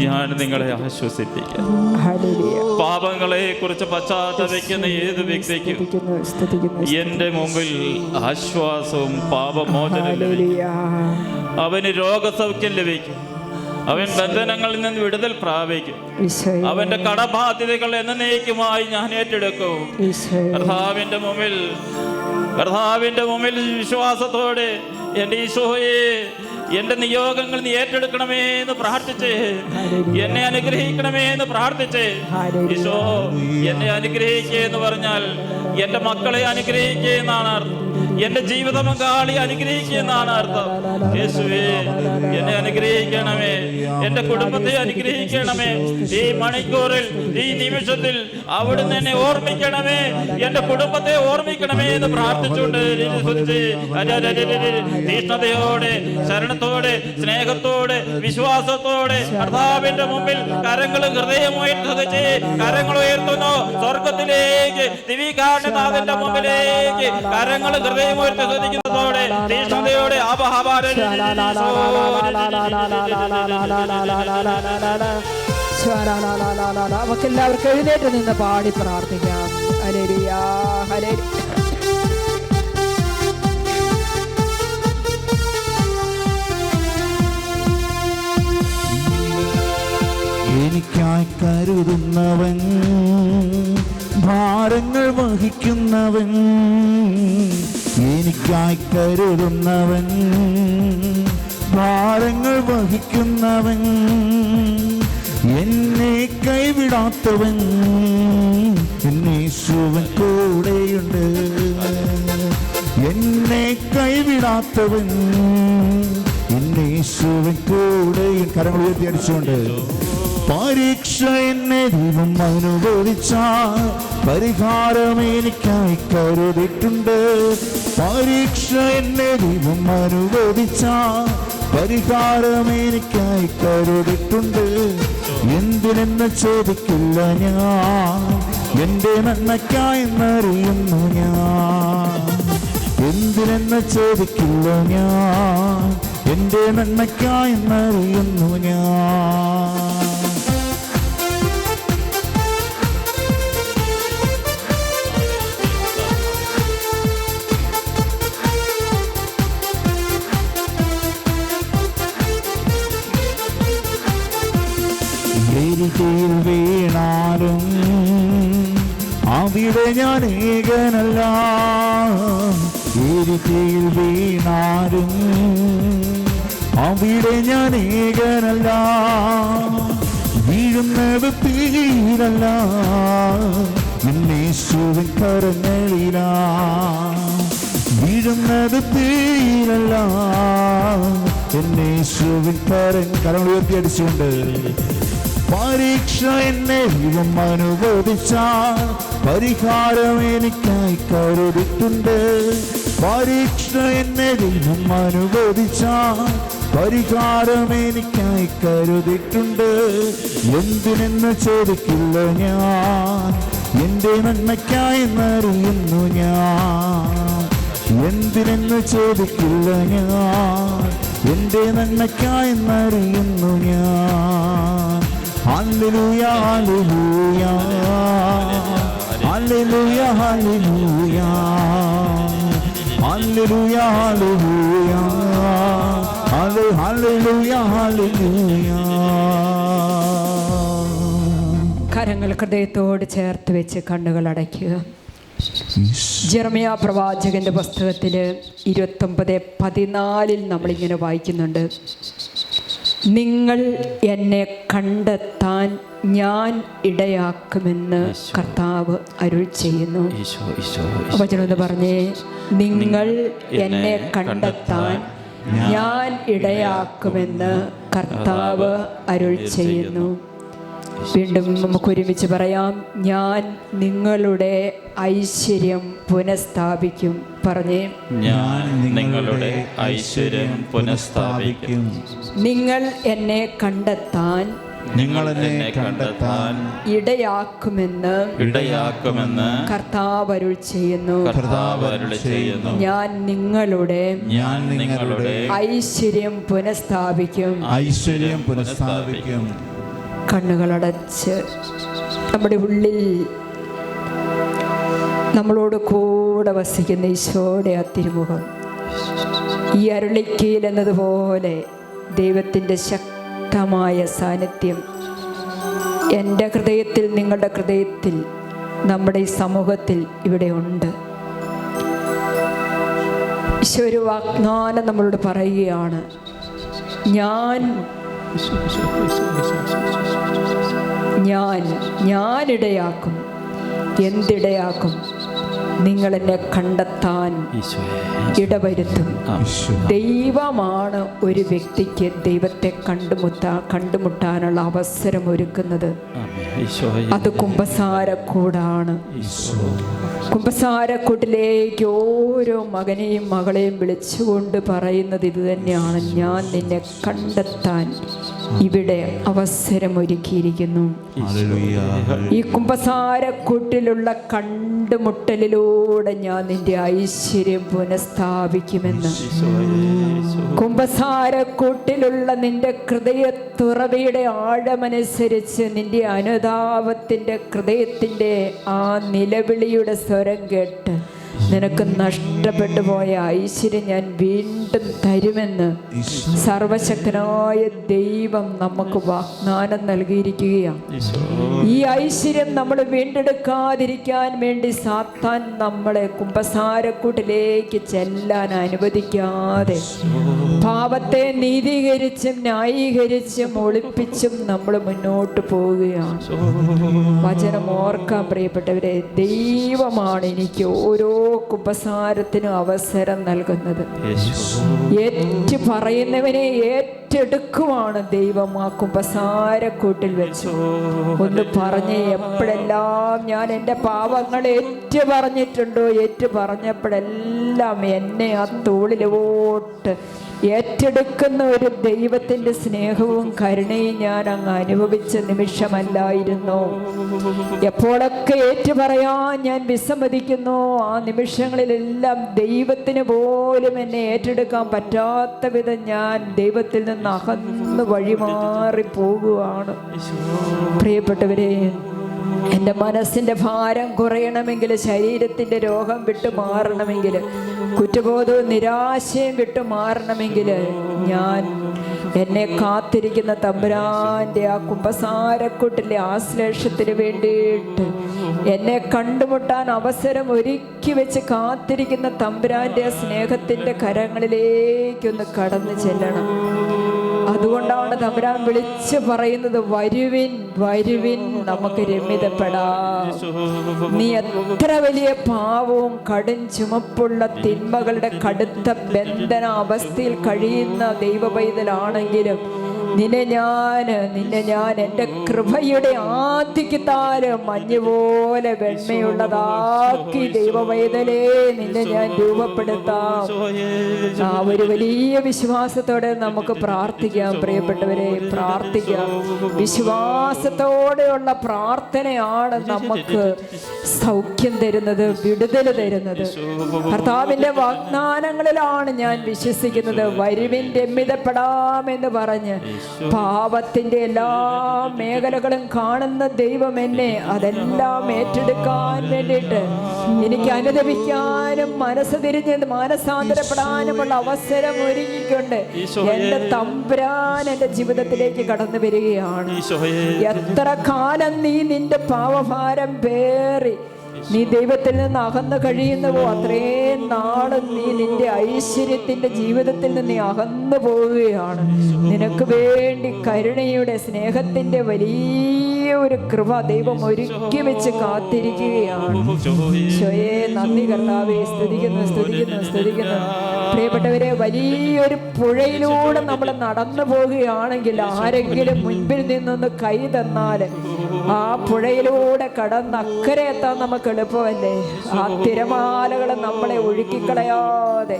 ഞാൻ നിങ്ങളെ ആശ്വസിപ്പിക്കാം. പാപങ്ങളെ കുറിച്ച് പശ്ചാത്തപിക്കുന്ന ഏത് വ്യക്തിക്കും എൻ്റെ മുമ്പിൽ ആശ്വാസവും പാപമോചനം ലഭിക്കും. അവന് രോഗസൗഖ്യം ലഭിക്കും. അവൻ ബന്ധനങ്ങളിൽ നിന്ന് വിടുതൽ പ്രാപിക്കും. അവന്റെ കടബാധ്യതകൾ എന്നേക്കുമായി ഞാൻ ഏറ്റെടുക്കും. കർത്താവിന്റെ മുമ്പിൽ വിശ്വാസത്തോടെ എൻ്റെ ഈശോയെ, എൻ്റെ നിയോഗങ്ങൾ നീ ഏറ്റെടുക്കണമേ എന്ന് പ്രാർത്ഥിച്ച്, എന്നെ അനുഗ്രഹിക്കണമേ എന്ന് പ്രാർത്ഥിച്ച്, ഈശോ എന്നെ അനുഗ്രഹിക്കുക എന്ന് പറഞ്ഞാൽ എൻ്റെ മക്കളെ അനുഗ്രഹിക്കുക എന്നാണ് അർത്ഥം. എൻ്റെ ജീവിത പങ്കാളി അനുഗ്രഹിക്കുക എന്നാണ് അർത്ഥം. യേശുവേ, എന്നെ അനുഗ്രഹിക്കണമേ, എൻ്റെ കുടുംബത്തെ അനുഗ്രഹിക്കണമേ. ഈ മണിക്കൂറിൽ, ഈ നിമിഷത്തിൽ അവിടുന്ന് എന്നെ ഓർമ്മിക്കണമേ, എൻ്റെ കുടുംബത്തെ ഓർമ്മിക്കണമേ എന്ന് പ്രാർത്ഥിച്ചുകൊണ്ട് തീഷ്ണതയോടെ, ശരണത്തോടെ, സ്നേഹത്തോടെ, വിശ്വാസത്തോടെ കർത്താവിന്റെ മുമ്പിൽ കരങ്ങൾ ഹൃദയമുയർത്തുകച്ച് കരങ്ങൾ ഉയർത്തുന്നു സ്വർഗത്തിലേക്ക്, ദിവികാരണനാഥന്റെ മുമ്പിലേക്ക് കരങ്ങൾ ഹൃദയമുയർത്തി ശ്രദ്ധിക്കുന്നതോടെ തീഷ്ണതയോടെ നമുക്കെല്ലാവർക്കും എഴുന്നേറ്റ് നിന്ന് പാടി പ്രാർത്ഥിക്കാം. Hallelujah, hallelujah. എനിക്കായി കരുതുന്നവൻ, ഭാരങ്ങൾ വഹിക്കുന്നവൻ, എനിക്കായി കരുതുന്നവൻ, ഭാരങ്ങൾ വഹിക്കുന്നവൻ, എന്നെ കൈവിടാത്തവൻ, എന്നേശുവൻ കൂടെയുണ്ട്. എന്നെ കൈവിടാത്തവൻ, എന്നേശുവൻ കൂടെയും. കരങ്ങൾ ഉയർത്തി അടിച്ചുകൊണ്ട് പരീക്ഷ എന്നെ ദൈവം അനുവദിച്ച പരിഹാരം എനിക്കായി കരുതിയിട്ടുണ്ട്. പരീക്ഷ എന്നെ ദൈവം അനുവദിച്ച പരിഹാരം എനിക്കായി കരുതിയിട്ടുണ്ട്. എന്തിനെന്ന് ചോദിക്കില്ല ഞാൻ, എൻ്റെ നന്മയ്ക്കായെന്നറിയുന്നു ഞാൻ. എന്തിനെന്ന് ചോദിക്കില്ല ഞാൻ, എൻ്റെ നന്മയ്ക്കായെന്നറിയുന്നു ഞാൻ. എരികയിൽ വീണാലും അവിടെ ഞാൻ ഏകനല്ല. എരികയിൽ വീണാലും അവിടെ ഞാൻ ഏകനല്ല. വീഴുന്നത് തീരല്ല, യേശുവിൻ കരങ്ങളിലാ. വീഴുന്നത് തീരല്ല, യേശുവിൻ കരങ്ങൾ ഉയർത്തി അടിച്ചുകൊണ്ട്. പരീക്ഷ എന്നെ ദൈവം അനുവദിച്ചാൽ പരിഹാരം എനിക്കായി കരുതിയിട്ടുണ്ട്. പരീക്ഷ എന്നെ ദൈവം അനുവദിച്ചാൽ പരിഹാരം എനിക്കായി കരുതിയിട്ടുണ്ട്. എന്തിനെന്ന് ചോദിക്കില്ല ഞാൻ, എൻ്റെ നന്മയ്ക്കായി എന്നറിയുന്നു ഞാൻ. എന്തിനെന്ന് ചോദിക്കില്ല ഞാൻ, എൻ്റെ നന്മയ്ക്കായി എന്നറിയുന്നു ഞാൻ. Hallelujah hallelujah hallelujah hallelujah hallelujah hallelujah hallelujah. കരങ്ങൾ ഹൃദയത്തോട് ചേർത്ത് വെച്ച് കണ്ണുകൾ അടയ്ക്കുക. ജെറമ്യാ പ്രവാചകന്റെ പുസ്തകത്തിൽ 29:14 നമ്മളിങ്ങനെ വായിക്കുന്നുണ്ട്. നിങ്ങൾ എന്നെ കണ്ടെത്താൻ ഞാൻ ഇടയാക്കുമെന്ന് കർത്താവ് അരുൾ ചെയ്യുന്നു. വചനം എന്ന് പറഞ്ഞേ, നിങ്ങൾ എന്നെ കണ്ടെത്താൻ ഞാൻ ഇടയാക്കുമെന്ന് കർത്താവ് അരുൾ ചെയ്യുന്നു. വീണ്ടും നമുക്ക് ഒരുമിച്ച് പറയാം. ഞാൻ നിങ്ങളുടെ ഐശ്വര്യം പുനഃസ്ഥാപിക്കും. പറഞ്ഞേ, ഞാൻ നിങ്ങളുടെ ഐശ്വര്യം പുനഃസ്ഥാപിക്കും. നിങ്ങൾ എന്നെ കണ്ടെത്താൻ ഇടയാക്കുമെന്ന് കർത്താവ് അരുൾ ചെയ്യുന്നു. ഞാൻ നിങ്ങളുടെ ഐശ്വര്യം പുനഃസ്ഥാപിക്കും. കണ്ണുകളടച്ച് നമ്മുടെ ഉള്ളിൽ നമ്മളോട് കൂടെ വസിക്കുന്ന ഈശോയുടെ ആ തിരുമുഖം, ഈ അരുളിക്കയിൽ എന്നതുപോലെ ദൈവത്തിൻ്റെ ശക്തമായ സാന്നിധ്യം എൻ്റെ ഹൃദയത്തിൽ, നിങ്ങളുടെ ഹൃദയത്തിൽ, നമ്മുടെ ഈ സമൂഹത്തിൽ ഇവിടെ ഉണ്ട്. ഈശോ ഒരു വാഗ്ദാനം നമ്മളോട് പറയുകയാണ്. ഞാൻ ഇടയാക്കും. എന്തിടയാക്കും? നിങ്ങൾ എന്നെ കണ്ടെത്താൻ ഇടവരുത്തും. ദൈവമാണ് ഒരു വ്യക്തിക്ക് ദൈവത്തെ കണ്ടുമുട്ടാനുള്ള അവസരം ഒരുക്കുന്നത്. അത് കുമ്പസാരക്കൂടാണ്. കുമ്പസാരക്കൂട്ടിലേക്ക് ഓരോ മകനെയും മകളെയും വിളിച്ചുകൊണ്ട് പറയുന്നത് ഇത് തന്നെയാണ്. ഞാൻ നിന്നെ കണ്ടെത്താൻ ഇവിടെ അവസരമൊരുക്കിയിരിക്കുന്നു. ഈ കുമ്പസാരക്കൂട്ടിലുള്ള കണ്ടുമുട്ടലിലൂടെ ഞാൻ നിന്റെ ഐശ്വര്യം പുനഃസ്ഥാപിക്കുമെന്ന്. കുമ്പസാരക്കൂട്ടിലുള്ള നിന്റെ ഹൃദയത്തുറവിയുടെ ആഴമനുസരിച്ച് നിന്റെ അനുതാപത്തിൻ്റെ ഹൃദയത്തിൻ്റെ ആ നിലവിളിയുടെ സ്വരം കേട്ട് നിനക്ക് നഷ്ടപ്പെട്ടു പോയ ഐശ്വര്യം ഞാൻ വീണ്ടും തരുമെന്ന് സർവശക്തനായ ദൈവം നമുക്ക് വാഗ്ദാനം നൽകിയിരിക്കുകയാണ്. ഈ ഐശ്വര്യം നമ്മൾ വീണ്ടെടുക്കാതിരിക്കാൻ വേണ്ടി സാത്താൻ നമ്മളെ കുമ്പസാരക്കൂട്ടിലേക്ക് ചെല്ലാൻ അനുവദിക്കാതെ പാപത്തെ നീതീകരിച്ചും ന്യായീകരിച്ചും ഒളിപ്പിച്ചും നമ്മൾ മുന്നോട്ട് പോവുകയാണ്. വചനം ഓർക്കാൻ പ്രിയപ്പെട്ടവരെ, ദൈവമാണ് എനിക്ക് ഓരോ കുമ്പസാരത്തിനും അവസരം നൽകുന്നത്. ഏറ്റു പറയുന്നവനെ ഏറ്റെടുക്കുവാണ് ദൈവം ആ കുമ്പസാരക്കൂട്ടിൽ വെച്ചു. ഒന്ന് പറഞ്ഞ്, എപ്പോഴെല്ലാം ഞാൻ എൻ്റെ പാപങ്ങൾ ഏറ്റു പറഞ്ഞിട്ടുണ്ടോ, ഏറ്റു പറഞ്ഞപ്പോഴെല്ലാം എന്നെ ആ തോളിലോട്ട് ഏറ്റെടുക്കുന്ന ഒരു ദൈവത്തിൻ്റെ സ്നേഹവും കരുണയും ഞാൻ അങ്ങ് അനുഭവിച്ച നിമിഷമല്ലായിരുന്നോ? എപ്പോഴൊക്കെ ഏറ്റുപറയാൻ ഞാൻ വിസമ്മതിക്കുന്നു, ആ നിമിഷങ്ങളിലെല്ലാം ദൈവത്തിന് പോലും എന്നെ ഏറ്റെടുക്കാൻ പറ്റാത്ത വിധം ഞാൻ ദൈവത്തിൽ നിന്ന് അകന്ന് വഴിമാറി പോകുകയാണ്. പ്രിയപ്പെട്ടവരെ, എൻ്റെ മനസ്സിൻ്റെ ഭാരം കുറയണമെങ്കിൽ, ശരീരത്തിൻ്റെ രോഗം വിട്ടുമാറണമെങ്കിൽ, കുറ്റബോധവും നിരാശയും വിട്ടുമാറണമെങ്കിൽ, ഞാൻ എന്നെ കാത്തിരിക്കുന്ന തമ്പുരാൻ്റെ ആ കുമ്പസാരക്കൂട്ടിലെ ആശ്ലേഷത്തിന് വേണ്ടിയിട്ട് എന്നെ കണ്ടുമുട്ടാൻ അവസരം ഒരുക്കി വെച്ച് കാത്തിരിക്കുന്ന തമ്പുരാൻ്റെ ആ സ്നേഹത്തിൻ്റെ കരങ്ങളിലേക്കൊന്ന് കടന്നു ചെല്ലണം. ആ അതുകൊണ്ടാണ് തമ്പുരാൻ വിളിച്ചു പറയുന്നത്, വരുവിൻ വരുവിൻ, നമുക്ക് രമ്യതപ്പെടാം. നീ എത്ര വലിയ പാവവും കടും ചുമപ്പുള്ള തിന്മകളുടെ കടുത്ത ബന്ധന അവസ്ഥയിൽ കഴിയുന്ന ദൈവ പൈതലാണെങ്കിലും നിന്നെ ഞാൻ എൻ്റെ കൃപയുടെ ആധിക്യത്താൽ മഞ്ഞുപോലെ വെണ്മയുള്ളതാക്കി ദൈവ പൈതലേ നിന്നെ ഞാൻ രൂപപ്പെടുത്താം. ആ ഒരു വലിയ വിശ്വാസത്തോടെ നമുക്ക് പ്രാർത്ഥിക്കാം പ്രിയപ്പെട്ടവരെ, പ്രാർത്ഥിക്കാം. വിശ്വാസത്തോടെയുള്ള പ്രാർത്ഥനയാണ് നമുക്ക് സൗഖ്യം തരുന്നത്, വിടുതൽ തരുന്നത്. കർത്താവിന്റെ വാഗ്ദാനങ്ങളിലാണ് ഞാൻ വിശ്വസിക്കുന്നത്. വരുവിൻ രമ്യതപ്പെടാമെന്ന് പറഞ്ഞ് പാപത്തിന്റെ എല്ലാ മേഖലകളും കാണുന്ന ദൈവം എന്നെ അതെല്ലാം ഏറ്റെടുക്കാൻ വേണ്ടിയിട്ട് എനിക്ക് അനുദപിക്കാനും മനസ്സ് തിരിഞ്ഞ് മാനസാന്തരപ്പെടാനുമുള്ള അവസരം ഒരുക്കിക്കൊണ്ട് എന്റെ തമ്പുരാൻ എന്റെ ജീവിതത്തിലേക്ക് കടന്നു വരികയാണ്. എത്ര കാലം നീ നിന്റെ പാപഭാരം പേറി നീ ദൈവത്തിൽ നിന്ന് അകന്നു കഴിയുന്നുവോ അത്രയും നാളും നീ നിന്റെ ഐശ്വര്യത്തിന്റെ ജീവിതത്തിൽ നിന്ന് നീ അകന്നു പോവുകയാണ്. നിനക്ക് വേണ്ടി കരുണയുടെ സ്നേഹത്തിന്റെ വലിയ ഒരു കൃപ ദൈവം ഒരുക്കി വെച്ച് കാത്തിരിക്കുകയാണ്. ഈശോയെ നന്ദി കർത്താവേ, സ്തുതിക്കുന്നു സ്തുതിക്കുന്നു സ്തുതിക്കുന്നു. പ്രിയപ്പെട്ടവരെ, വലിയൊരു പുഴയിലൂടെ നമ്മൾ നടന്നു പോവുകയാണെങ്കിൽ ആരെങ്കിലും മുൻപിൽ നിന്നൊന്ന് കൈ തന്നാൽ ആ പുഴയിലൂടെ കടന്ന് അക്കരെ എത്താൻ നമുക്ക് എളുപ്പമല്ലേ? ആ തിരമാലകൾ നമ്മളെ ഒഴുക്കിക്കളയാതെ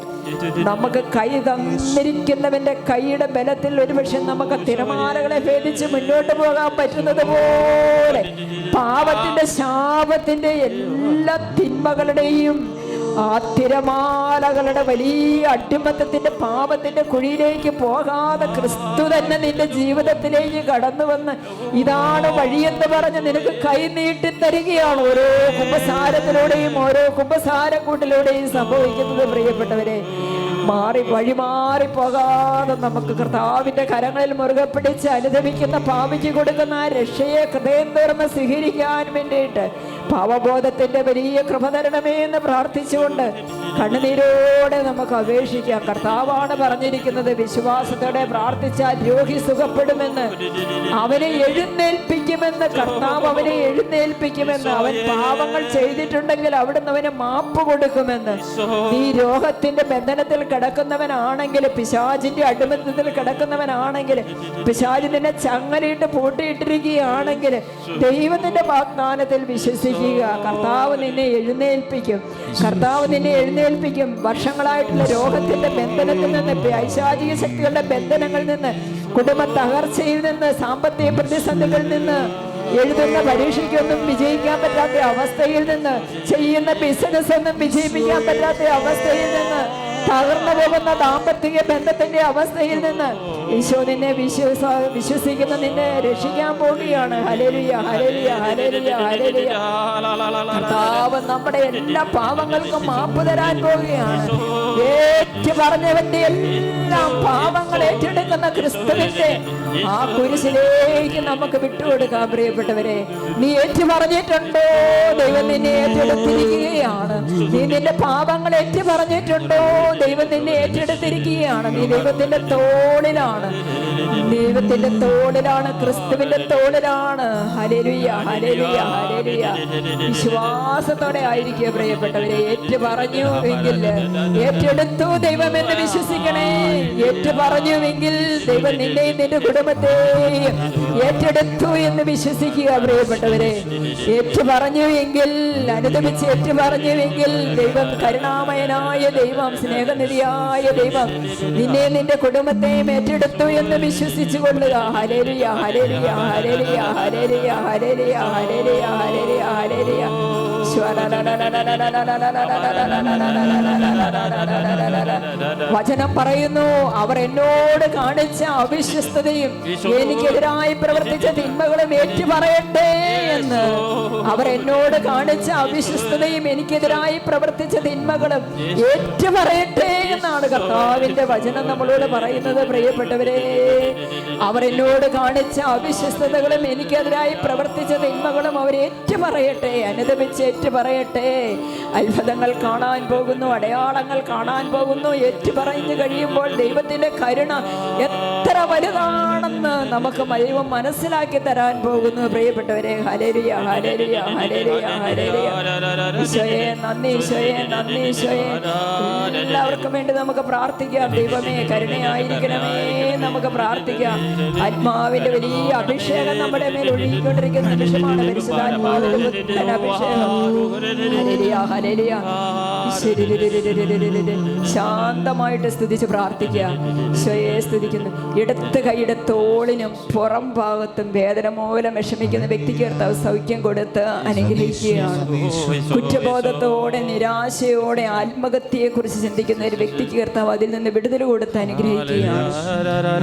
നമുക്ക് കൈ തന്നിരിക്കുന്നവന്റെ കൈയുടെ ബലത്തിൽ ഒരുപക്ഷെ നമുക്ക് തിരമാലകളെ ഭേദിച്ച് മുന്നോട്ട് പോകാൻ പറ്റുന്നത് പോലെ പാപത്തിന്റെ ശാപത്തിന്റെ എല്ലാ തിന്മകളുടെയും ആ തിരമാലകളുടെ വലിയ അടിമത്തത്തിന്റെ പാപത്തിന്റെ കുഴിയിലേക്ക് പോകാതെ ക്രിസ്തു തന്നെ നിന്റെ ജീവിതത്തിലേക്ക് കടന്നു വന്ന് ഇതാണ് വഴിയെന്ന് പറഞ്ഞ് നിനക്ക് കൈ നീട്ടി തരികയാണ്. ഓരോ കുമ്പസാരത്തിലൂടെയും ഓരോ കുമ്പസാരക്കൂട്ടിലൂടെയും സംഭവിക്കുന്നത് പ്രിയപ്പെട്ടവരെ. വഴിമാറി പോകാതെ നമുക്ക് കർത്താവിന്റെ കരങ്ങളിൽ മുറുകെ പിടിച്ച് അനുദപിക്കുന്ന പാപിക്ക് കൊടുക്കുന്ന ആ രക്ഷയെ ഹൃദയം തുറന്ന് സ്വീകരിക്കാൻ വേണ്ടിയിട്ട് പാവബോധത്തിന്റെ വലിയ കൃപ തരണമേ എന്ന് പ്രാർത്ഥിച്ചുകൊണ്ട് കണ്ണുനീരോടെ നമുക്ക് അപേക്ഷിക്കാം. കർത്താവാണ് പറഞ്ഞിരിക്കുന്നത്, വിശ്വാസത്തോടെ പ്രാർത്ഥിച്ചാൽ രോഗി സുഖപ്പെടുമെന്ന്, അവനെ എഴുന്നേൽപ്പിക്കുമെന്ന്. കർത്താവ് അവനെ എഴുന്നേൽപ്പിക്കുമെന്ന്. അവൻ പാപങ്ങൾ ചെയ്തിട്ടുണ്ടെങ്കിൽ അവിടുന്ന് അവന് മാപ്പ് കൊടുക്കുമെന്ന്. നീ രോഗത്തിന്റെ ബന്ധനത്തിൽ കിടക്കുന്നവനാണെങ്കിൽ, പിശാചിന്റെ അടിമത്തത്തിൽ കിടക്കുന്നവനാണെങ്കിൽ, പിശാചി നിന്നെ ചങ്ങലയിട്ട് പൂട്ടിയിട്ടിരിക്കുകയാണെങ്കിൽ ദൈവത്തിന്റെ വാഗ്ദാനത്തിൽ വിശ്വസിക്കുക. കർത്താവ് നിന്നെ എഴുന്നേൽപ്പിക്കും, കർത്താവ് നിന്നെ എഴുന്നേൽപ്പിക്കും. വർഷങ്ങളായിട്ടുള്ള രോഗത്തിന്റെ ബന്ധനത്തിൽ നിന്ന്, പൈശാചിക ശക്തികളുടെ ബന്ധനങ്ങളിൽ നിന്ന്, കുടുംബ തകർച്ചയിൽ നിന്ന്, സാമ്പത്തിക പ്രതിസന്ധികളിൽ നിന്ന്, എഴുതുന്ന പരീക്ഷയ്ക്കൊന്നും വിജയിക്കാൻ പറ്റാത്ത അവസ്ഥയിൽ നിന്ന്, ചെയ്യുന്ന ബിസിനസ് ഒന്നും വിജയിപ്പിക്കാൻ പറ്റാത്ത അവസ്ഥയിൽ നിന്ന്, തകർന്നു പോകുന്ന ദാമ്പത്തിക ബന്ധത്തിന്റെ അവസ്ഥയിൽ നിന്ന് ഈശോ നിന്നെ വിശ്വസിക്കുന്ന നിന്നെ രക്ഷിക്കാൻ പോവുകയാണ്. Hallelujah hallelujah hallelujah hallelujah. കർത്താവ് നമ്മുടെ എല്ലാ പാപങ്ങൾക്കും മാപ്പ് തരാൻ പോവുകയാണ്. ഏറ്റു പറഞ്ഞവന്റെ എല്ലാ പാപങ്ങൾ ഏറ്റെടുക്കുന്ന ക്രിസ്തുവിന്റെ ആ കുരിശിലേക്ക് നമുക്ക് വിട്ടുകൊടുക്കാം. പ്രിയപ്പെട്ടവരെ, നീ ഏറ്റു പറഞ്ഞിട്ടുണ്ടോ? ദൈവം നിന്നെ ഏറ്റെടുത്തിരിക്കുകയാണ്. നീ നിന്റെ പാപങ്ങൾ ഏറ്റു പറഞ്ഞിട്ടുണ്ടോ? ദൈവം നിന്നെ ഏറ്റെടുത്തിരിക്കുകയാണ്. നീ ദൈവത്തിന്റെ തോളിലാണ്, ദൈവത്തിന്റെ തോളിലാണ്, ക്രിസ്തുവിന്റെ തോളിലാണ്. Hallelujah hallelujah hallelujah. വിശ്വാസത്തോടെ ആയിരിക്കുക പ്രിയപ്പെട്ടവരെ. ഏറ്റു പറഞ്ഞു എങ്കിൽ ഏറ്റെടുത്തു ദൈവം എന്ന് വിശ്വസിക്കണേ. ഏറ്റു പറഞ്ഞുവെങ്കിൽ ദൈവം നിന്നെയും നിന്റെ കുടുംബത്തെയും ഏറ്റെടുത്തു എന്ന് വിശ്വസിക്കുക പ്രിയപ്പെട്ടവരെ. ഏറ്റു പറഞ്ഞു എങ്കിൽ, അനുദപിച്ച് ഏറ്റു പറഞ്ഞുവെങ്കിൽ ദൈവം കരുണാമയനായ ദൈവം, സ്നേഹനിധിയായ ദൈവം നിന്നെ നിന്റെ കുടുംബത്തെയും ഏറ്റെടുത്തു എന്ന് വിശ്വസിച്ചു കൊള്ളുക. Hallelujah hallelujah hallelujah hallelujah hallelujah hallelujah hallelujah hallelujah. വചനം പറയുന്നു, അവർ എന്നോട് കാണിച്ച അവിശ്വസ്തതയും എനിക്കെതിരായി പ്രവർത്തിച്ച തിന്മകളും ഏറ്റു പറയട്ടെ എന്ന്. അവർ എന്നോട് കാണിച്ച അവിശ്വസ്തതയും എനിക്കെതിരായി പ്രവർത്തിച്ച തിന്മകളും ഏറ്റു പറയട്ടെ എന്നാണ് കർത്താവിന്റെ വചനം നമ്മളോട് പറയുന്നത്. പ്രിയപ്പെട്ടവരെ, അവർ എന്നോട് കാണിച്ച അവിശ്വസ്തതകളും എനിക്കെതിരായി പ്രവർത്തിച്ച തിന്മകളും അവർ ഏറ്റു പറയട്ടെ, അനുദപിച്ച് ഏറ്റു പറയട്ടെ. അത്ഭുതങ്ങൾ കാണാൻ പോകുന്നു, അടയാളങ്ങൾ കാണാൻ പോകുന്നു. ഏറ്റു പറഞ്ഞു കഴിയുമ്പോൾ ദൈവത്തിന്റെ കരുണ എത്ര വലുതാണെന്ന് നമുക്ക് ദൈവം മനസ്സിലാക്കി തരാൻ പോകുന്നു. പ്രിയപ്പെട്ടവരെ, ഹല്ലേലൂയ, ഹല്ലേലൂയ, ഹല്ലേലൂയ, ഹല്ലേലൂയ. ഈശോയെ നന്ദി, ഈശോയെ നന്ദി, ഈശോയെ. എല്ലാവർക്കും വേണ്ടി നമുക്ക് പ്രാർത്ഥിക്കാം. ദൈവമേ കരുണയായിരിക്കണമേ, നമുക്ക് പ്രാർത്ഥിക്കാം. ആത്മാവിന്റെ വലിയ അഭിഷേകം നമ്മുടെ മേൽ ഒഴുകിക്കൊണ്ടിരിക്കുന്ന നിമിഷമാണ്. പരിശുദ്ധാത്മാവിന്റെ പുത്തൻ അഭിഷേകം. Hallelujah, hallelujah. ശാന്തമായിട്ട് സ്തുതിച്ച് പ്രാർത്ഥിക്കുക. ഈശോയെ സ്തുതിക്കുന്നു. ഇടത്ത് കൈയുടെ തോളിനും പുറം ഭാഗത്തും വേദന മൂലം വിഷമിക്കുന്ന വ്യക്തിക്ക് കർത്താവ് സൗഖ്യം കൊടുത്ത് അനുഗ്രഹിക്കുകയാണ്. കുറ്റബോധത്തോടെ, നിരാശയോടെ, ആത്മഹത്യയെ കുറിച്ച് ചിന്തിക്കുന്ന ഒരു വ്യക്തിക്ക് കർത്താവ് അതിൽ നിന്ന് വിടുതൽ കൊടുത്ത് അനുഗ്രഹിക്കുകയാണ്.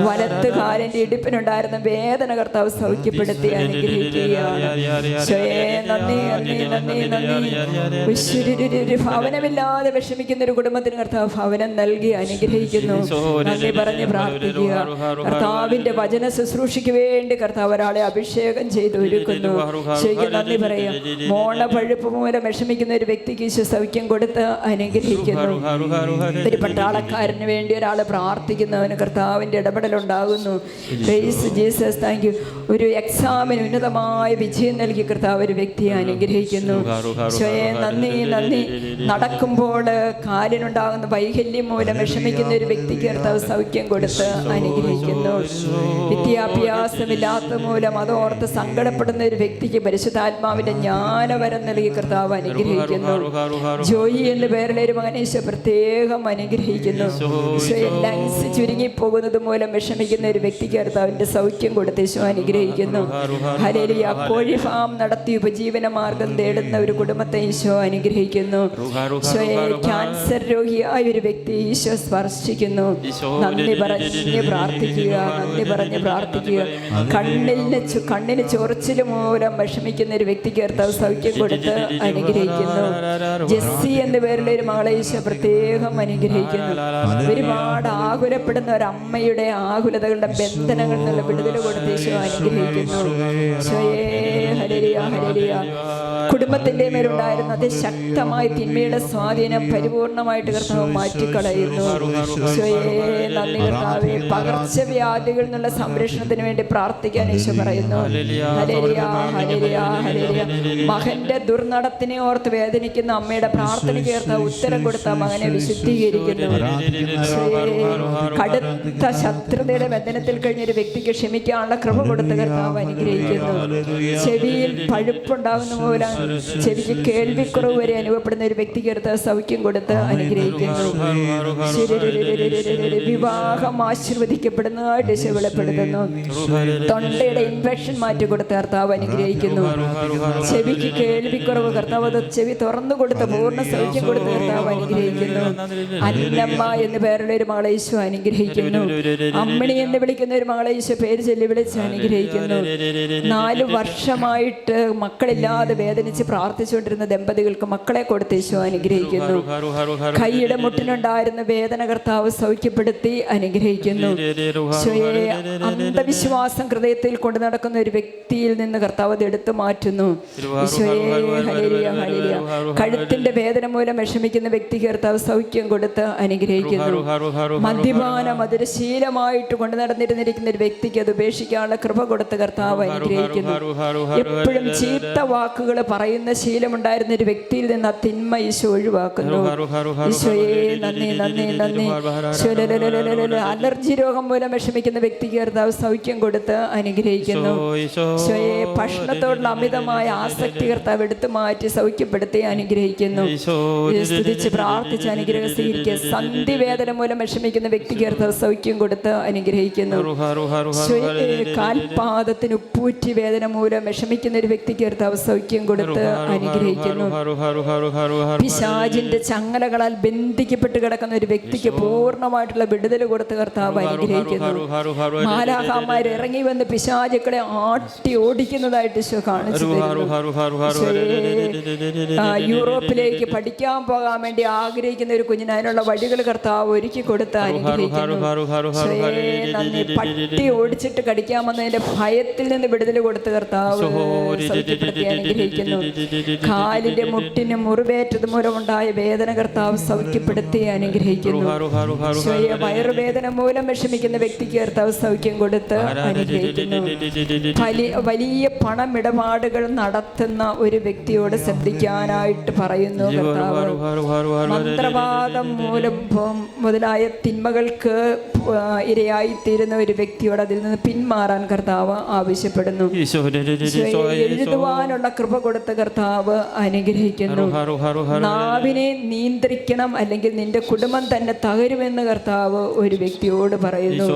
വലത്ത് കാലിന്റെ ഇടുപ്പിനുണ്ടായിരുന്ന വേദന കർത്താവ് സൗഖ്യപ്പെടുത്തി അനുഗ്രഹിക്കുകയാണ്. നന്ദി, നന്ദി, നന്ദി, നന്ദി. ഭവനമില്ലാതെ വിഷമിക്കുന്ന ഒരു കുടുംബത്തിന് കർത്താവ് ഭവനം നൽകി അനുഗ്രഹിക്കുന്നു. നന്ദി പറഞ്ഞ് പ്രാർത്ഥിക്കുക. കർത്താവിന്റെ വചന ശുശ്രൂഷയ്ക്ക് വേണ്ടി കർത്താവ് ഒരാളെ അഭിഷേകം ചെയ്ത് ഒരുക്കുന്നു. ശരിക്കും നന്ദി പറയാം. മോണപഴുപ്പ് മൂലം വിഷമിക്കുന്ന ഒരു വ്യക്തിക്ക് ഈശോ സൗഖ്യം കൊടുത്ത് അനുഗ്രഹിക്കുന്നു. ഒരു പട്ടാളക്കാരന് വേണ്ടി ഒരാൾ പ്രാർത്ഥിക്കുന്നവന് കർത്താവിന്റെ ഇടപെടലുണ്ടാകുന്നു. Praise Jesus, thank you. ഒരു എക്സാമിന് ഉന്നതമായ വിജയം നൽകി കർത്താവ് ഒരു വ്യക്തിയെ അനുഗ്രഹിക്കുന്നു. നന്ദി, നന്ദി. നടക്കുമ്പോൾ കാലിനുണ്ടാകുന്ന വൈകല്യം മൂലം വിഷമിക്കുന്ന ഒരു വ്യക്തിക്ക് കർത്താവ് സൗഖ്യം കൊടുത്ത് അനുഗ്രഹിക്കുന്നു. വിദ്യാഭ്യാസമില്ലാത്ത മൂലം അതോർത്ത് സങ്കടപ്പെടുന്ന ഒരു വ്യക്തിക്ക് പരിശുദ്ധാത്മാവിന്റെ ജ്ഞാനവരം നൽകി കർത്താവ് അനുഗ്രഹിക്കുന്നു. ജോയി എന്ന് പേരുള്ള ഒരു മകനെ ഈശോ പ്രത്യേകം അനുഗ്രഹിക്കുന്നു. ഈശോ ലങ്സ് ചുരുങ്ങിപ്പോകുന്നത് മൂലം വിഷമിക്കുന്ന ഒരു വ്യക്തിക്ക് കർത്താവിന്റെ സൗഖ്യം കൊടുത്ത് ഈശോ അനുഗ്രഹിക്കുന്നു. ഹല്ലേലൂയ. കോഴി ഫാം നടത്തി ഉപജീവന മാർഗം തേടുന്ന ഒരു കുടുംബത്തെ ഈശോ അനുഗ്രഹിക്കുന്നു. ഈശോയെ ക്യാൻസർ രോഗിയായ ഒരു വ്യക്തി ഈശോ സ്പർശിക്കുന്നു. നന്ദി പറഞ്ഞ് പ്രാർത്ഥിക്കുക, നന്ദി പറഞ്ഞ് പ്രാർത്ഥിക്കുക. കണ്ണിന് ചൊറിച്ചിൽ മൂലം വിഷമിക്കുന്ന ഒരു വ്യക്തിക്ക് കർത്താവ് സൗഖ്യം കൊടുത്ത് അനുഗ്രഹിക്കുന്നു. ജെസ്സി എന്ന പേരുള്ള ഒരു മകളെ ഈശോ പ്രത്യേകം അനുഗ്രഹിക്കുന്നു. ഒരുപാട് ആകുലപ്പെടുന്ന ഒരു അമ്മയുടെ ആകുലതകളുടെ ബന്ധനങ്ങളിൽ നിന്നുള്ള വിടുതൽ കൊടുത്ത് ഈശോ അനുഗ്രഹിക്കുന്നു. ഈശോയേ ഹല്ലേലൂയ, ഹല്ലേലൂയ. കുടുംബത്തിന്റെ മേലുണ്ടായിരുന്ന അതിശക്തമായ തിന്മയുടെ സ്വാധീനം പരിപൂർണമായിട്ട് കർത്താവ് മാറ്റിക്കളയുന്നു. ഈശോയേ നന്ദി കർത്താവേ. പകർച്ചവ്യാധികളിൽ നിന്നുള്ള സംരക്ഷണത്തിന് വേണ്ടി പ്രാർത്ഥിക്കാൻ ഈശോ പറയുന്നു. Hallelujah, hallelujah, hallelujah. മകന്റെ ദുർനടത്തിനെ ഓർത്ത് വേദനിക്കുന്ന അമ്മയുടെ പ്രാർത്ഥനയ്ക്ക് കർത്താവ് ഉത്തരം കൊടുത്ത മകനെ വിശുദ്ധീകരിക്കുന്നു. കടുത്ത ശത്രുതയുടെ ബന്ധനത്തിൽ കഴിഞ്ഞ ഒരു വ്യക്തിക്ക് ക്ഷമിക്കാനുള്ള കൃപ കൊടുത്ത് കർത്താവ് അനുഗ്രഹിക്കുന്നു. ചെവിയിൽ പഴുപ്പുണ്ടാകുന്ന മൂലം ചെവിക്ക് കേൾവിക്കുറവ് വരെ അനുഭവപ്പെടുന്ന ഒരു വ്യക്തിക്ക് കർത്താവ് സൗഖ്യം കൊടുത്ത് അനുഗ്രഹിക്കുന്നു. വിവാഹം ആശീർവദിക്കപ്പെടുന്നതായിട്ട് ഈശോ വെളിപ്പെടുത്തുന്നു. തൊണ്ടയുടെ ഇൻഫെക്ഷൻ മാറ്റി കൊടുത്ത് കർത്താവ് അനുഗ്രഹിക്കുന്നു. ചെവിക്ക് കേൾവിക്കുറവ് കർത്താവ് ചെവി തുറന്നു കൊടുത്ത് പൂർണ്ണ സൗഖ്യം കൊടുത്ത് കർത്താവ് അനുഗ്രഹിക്കുന്നു. അന്നമ്മ എന്ന് പേരുള്ള ഒരു മകളെ ഈശോ അനുഗ്രഹിക്കുന്നു. അമ്മിണി എന്ന് വിളിക്കുന്ന ഒരു മകളെ ഈശോ പേര് ചൊല്ലി വിളിച്ച് അനുഗ്രഹിക്കുന്നു. 4 വർഷമായിട്ട് മക്കളില്ലാതെ വേദനിച്ച് പ്രാർത്ഥിച്ചുകൊണ്ടിരുന്ന ദമ്പതികൾക്ക് മക്കളെ കൊടുത്ത് ഈശോ അനുഗ്രഹിക്കുന്നു. കൈയുടെ മുട്ടിനുണ്ടായിരുന്ന വേദന കർത്താവ് സൗഖ്യപ്പെടുത്തി അനുഗ്രഹിക്കുന്നു. ഈശോയെ അന്ധവിശ്വാസം ഹൃദയത്തിൽ കൊണ്ടു നടക്കുന്ന ഒരു വ്യക്തിയിൽ നിന്ന് കർത്താവ് അത് എടുത്തു മാറ്റുന്നു. ഈശോയെ ഹല്ലേലൂയ, ഹല്ലേലൂയ. കഴുത്തിന്റെ വേദന മൂലം വിഷമിക്കുന്ന വ്യക്തിക്ക് കർത്താവ് സൗഖ്യം കൊടുത്ത് അനുഗ്രഹിക്കുന്നു. മദ്യപാനം അതൊരു ശീലമായിട്ട് കൊണ്ടു നടന്നിരുന്നിരിക്കുന്ന ഒരു വ്യക്തിക്ക് അത് ഉപേക്ഷിക്കാനുള്ള കൃപ കൊടുത്ത് കർത്താവ് അനുഗ്രഹിക്കുന്നു. എപ്പോഴും ചീത്ത വാക്കുകൾ പറയുന്ന ശീലമുണ്ടായിരുന്ന ഒരു വ്യക്തിയിൽ നിന്ന് ആ തിന്മ ഈശോ ഒഴിവാക്കുന്നു. ഈശോയെ നന്ദി, നന്ദി, നന്ദി. അലർജി രോഗം മൂലം വിഷമിക്കുന്ന വ്യക്തിക്ക് കർത്താവ് സൗഖ്യം കൊടുത്ത് അനുഗ്രഹിക്കുന്നു. ഈശോയെ ഭക്ഷണത്തോടുള്ള അമിതമായ ആസക്തി കർത്താവ് എടുത്തു മാറ്റി സൗഖ്യപ്പെടുത്തി അനുഗ്രഹിക്കുന്നു. സ്തുതിച്ച് പ്രാർത്ഥിച്ച് അനുഗ്രഹം സ്വീകരിക്കുക. സന്ധിവേദന മൂലം വിഷമിക്കുന്ന വ്യക്തിക്ക് കർത്താവ് സൗഖ്യം കൊടുത്ത് അനുഗ്രഹിക്കുന്നു. കാൽപാദത്തിന് ഉപ്പൂറ്റി വേദന മൂലം വിഷമിക്കുന്ന ഒരു വ്യക്തിക്ക് കർത്താവ് സൗഖ്യം കൊടുത്ത് അനുഗ്രഹിക്കുന്നു. പിശാചിന്റെ ചങ്ങലകളാൽ ബന്ധിക്കപ്പെട്ട് കിടക്കുന്ന ഒരു വ്യക്തിക്ക് പൂർണ്ണമായിട്ടുള്ള വിടുതൽ കൊടുത്ത് കർത്താവ് അനുഗ്രഹിക്കുന്നു. മാലാഖമാർ ഇറങ്ങി വന്ന് പിശാചുക്കളെ ആട്ടി ഓടിക്കുന്നതായിട്ട് ഈശോ കാണിച്ചു തരുന്നു. യൂറോപ്പിലേക്ക് പഠിക്കാൻ പോകാൻ വേണ്ടി ആഗ്രഹിക്കുന്ന ഒരു കുഞ്ഞിന് അതിനുള്ള വഴികൾ കർത്താവ് ഒരുക്കി കൊടുത്ത് അനുഗ്രഹിക്കുന്നു. പട്ടി ഓടിച്ചിട്ട് കടിക്കാമെന്നതിന്റെ ഭയത്തിൽ നിന്ന് വിടുതൽ കൊടുത്ത് കർത്താവ് സൗഖ്യപ്പെടുത്തി അനുഗ്രഹിക്കുന്നു. കാലിന്റെ മുട്ടിന് മുറിവേറ്റത് മൂലമുണ്ടായ വേദന കർത്താവ് സൗഖ്യപ്പെടുത്തി അനുഗ്രഹിക്കുന്നു. ഈശോയെ, വയറുവേദന മൂലം വിഷമിക്കുന്ന വ്യക്തിക്ക് കർത്താവ് സൗഖ്യം കൊടുത്ത് അനുഗ്രഹിക്കുന്നു. വലിയ പണമിടപാടുകൾ നടത്തുന്ന ഒരു വ്യക്തിയോട് ശ്രദ്ധിക്കാനായിട്ട് പറയുന്നു കർത്താവ്. മന്ത്രവാദം മൂലം മുതലായ തിന്മകൾക്ക് ഇരയായിത്തീരുന്ന ഒരു വ്യക്തിയോട് അതിൽ നിന്ന് പിന്മാറാൻ കർത്താവ് ആവശ്യപ്പെടുന്നു. എഴുതുവാനുള്ള കൃപ കൊടുത്ത കർത്താവ് അനുഗ്രഹിക്കുന്നു. നാവിനെ നിയന്ത്രിക്കണം, അല്ലെങ്കിൽ നിന്റെ കുടുംബം തന്നെ തകരുമെന്ന് കർത്താവ് ഒരു വ്യക്തിയോട് പറയുന്നു.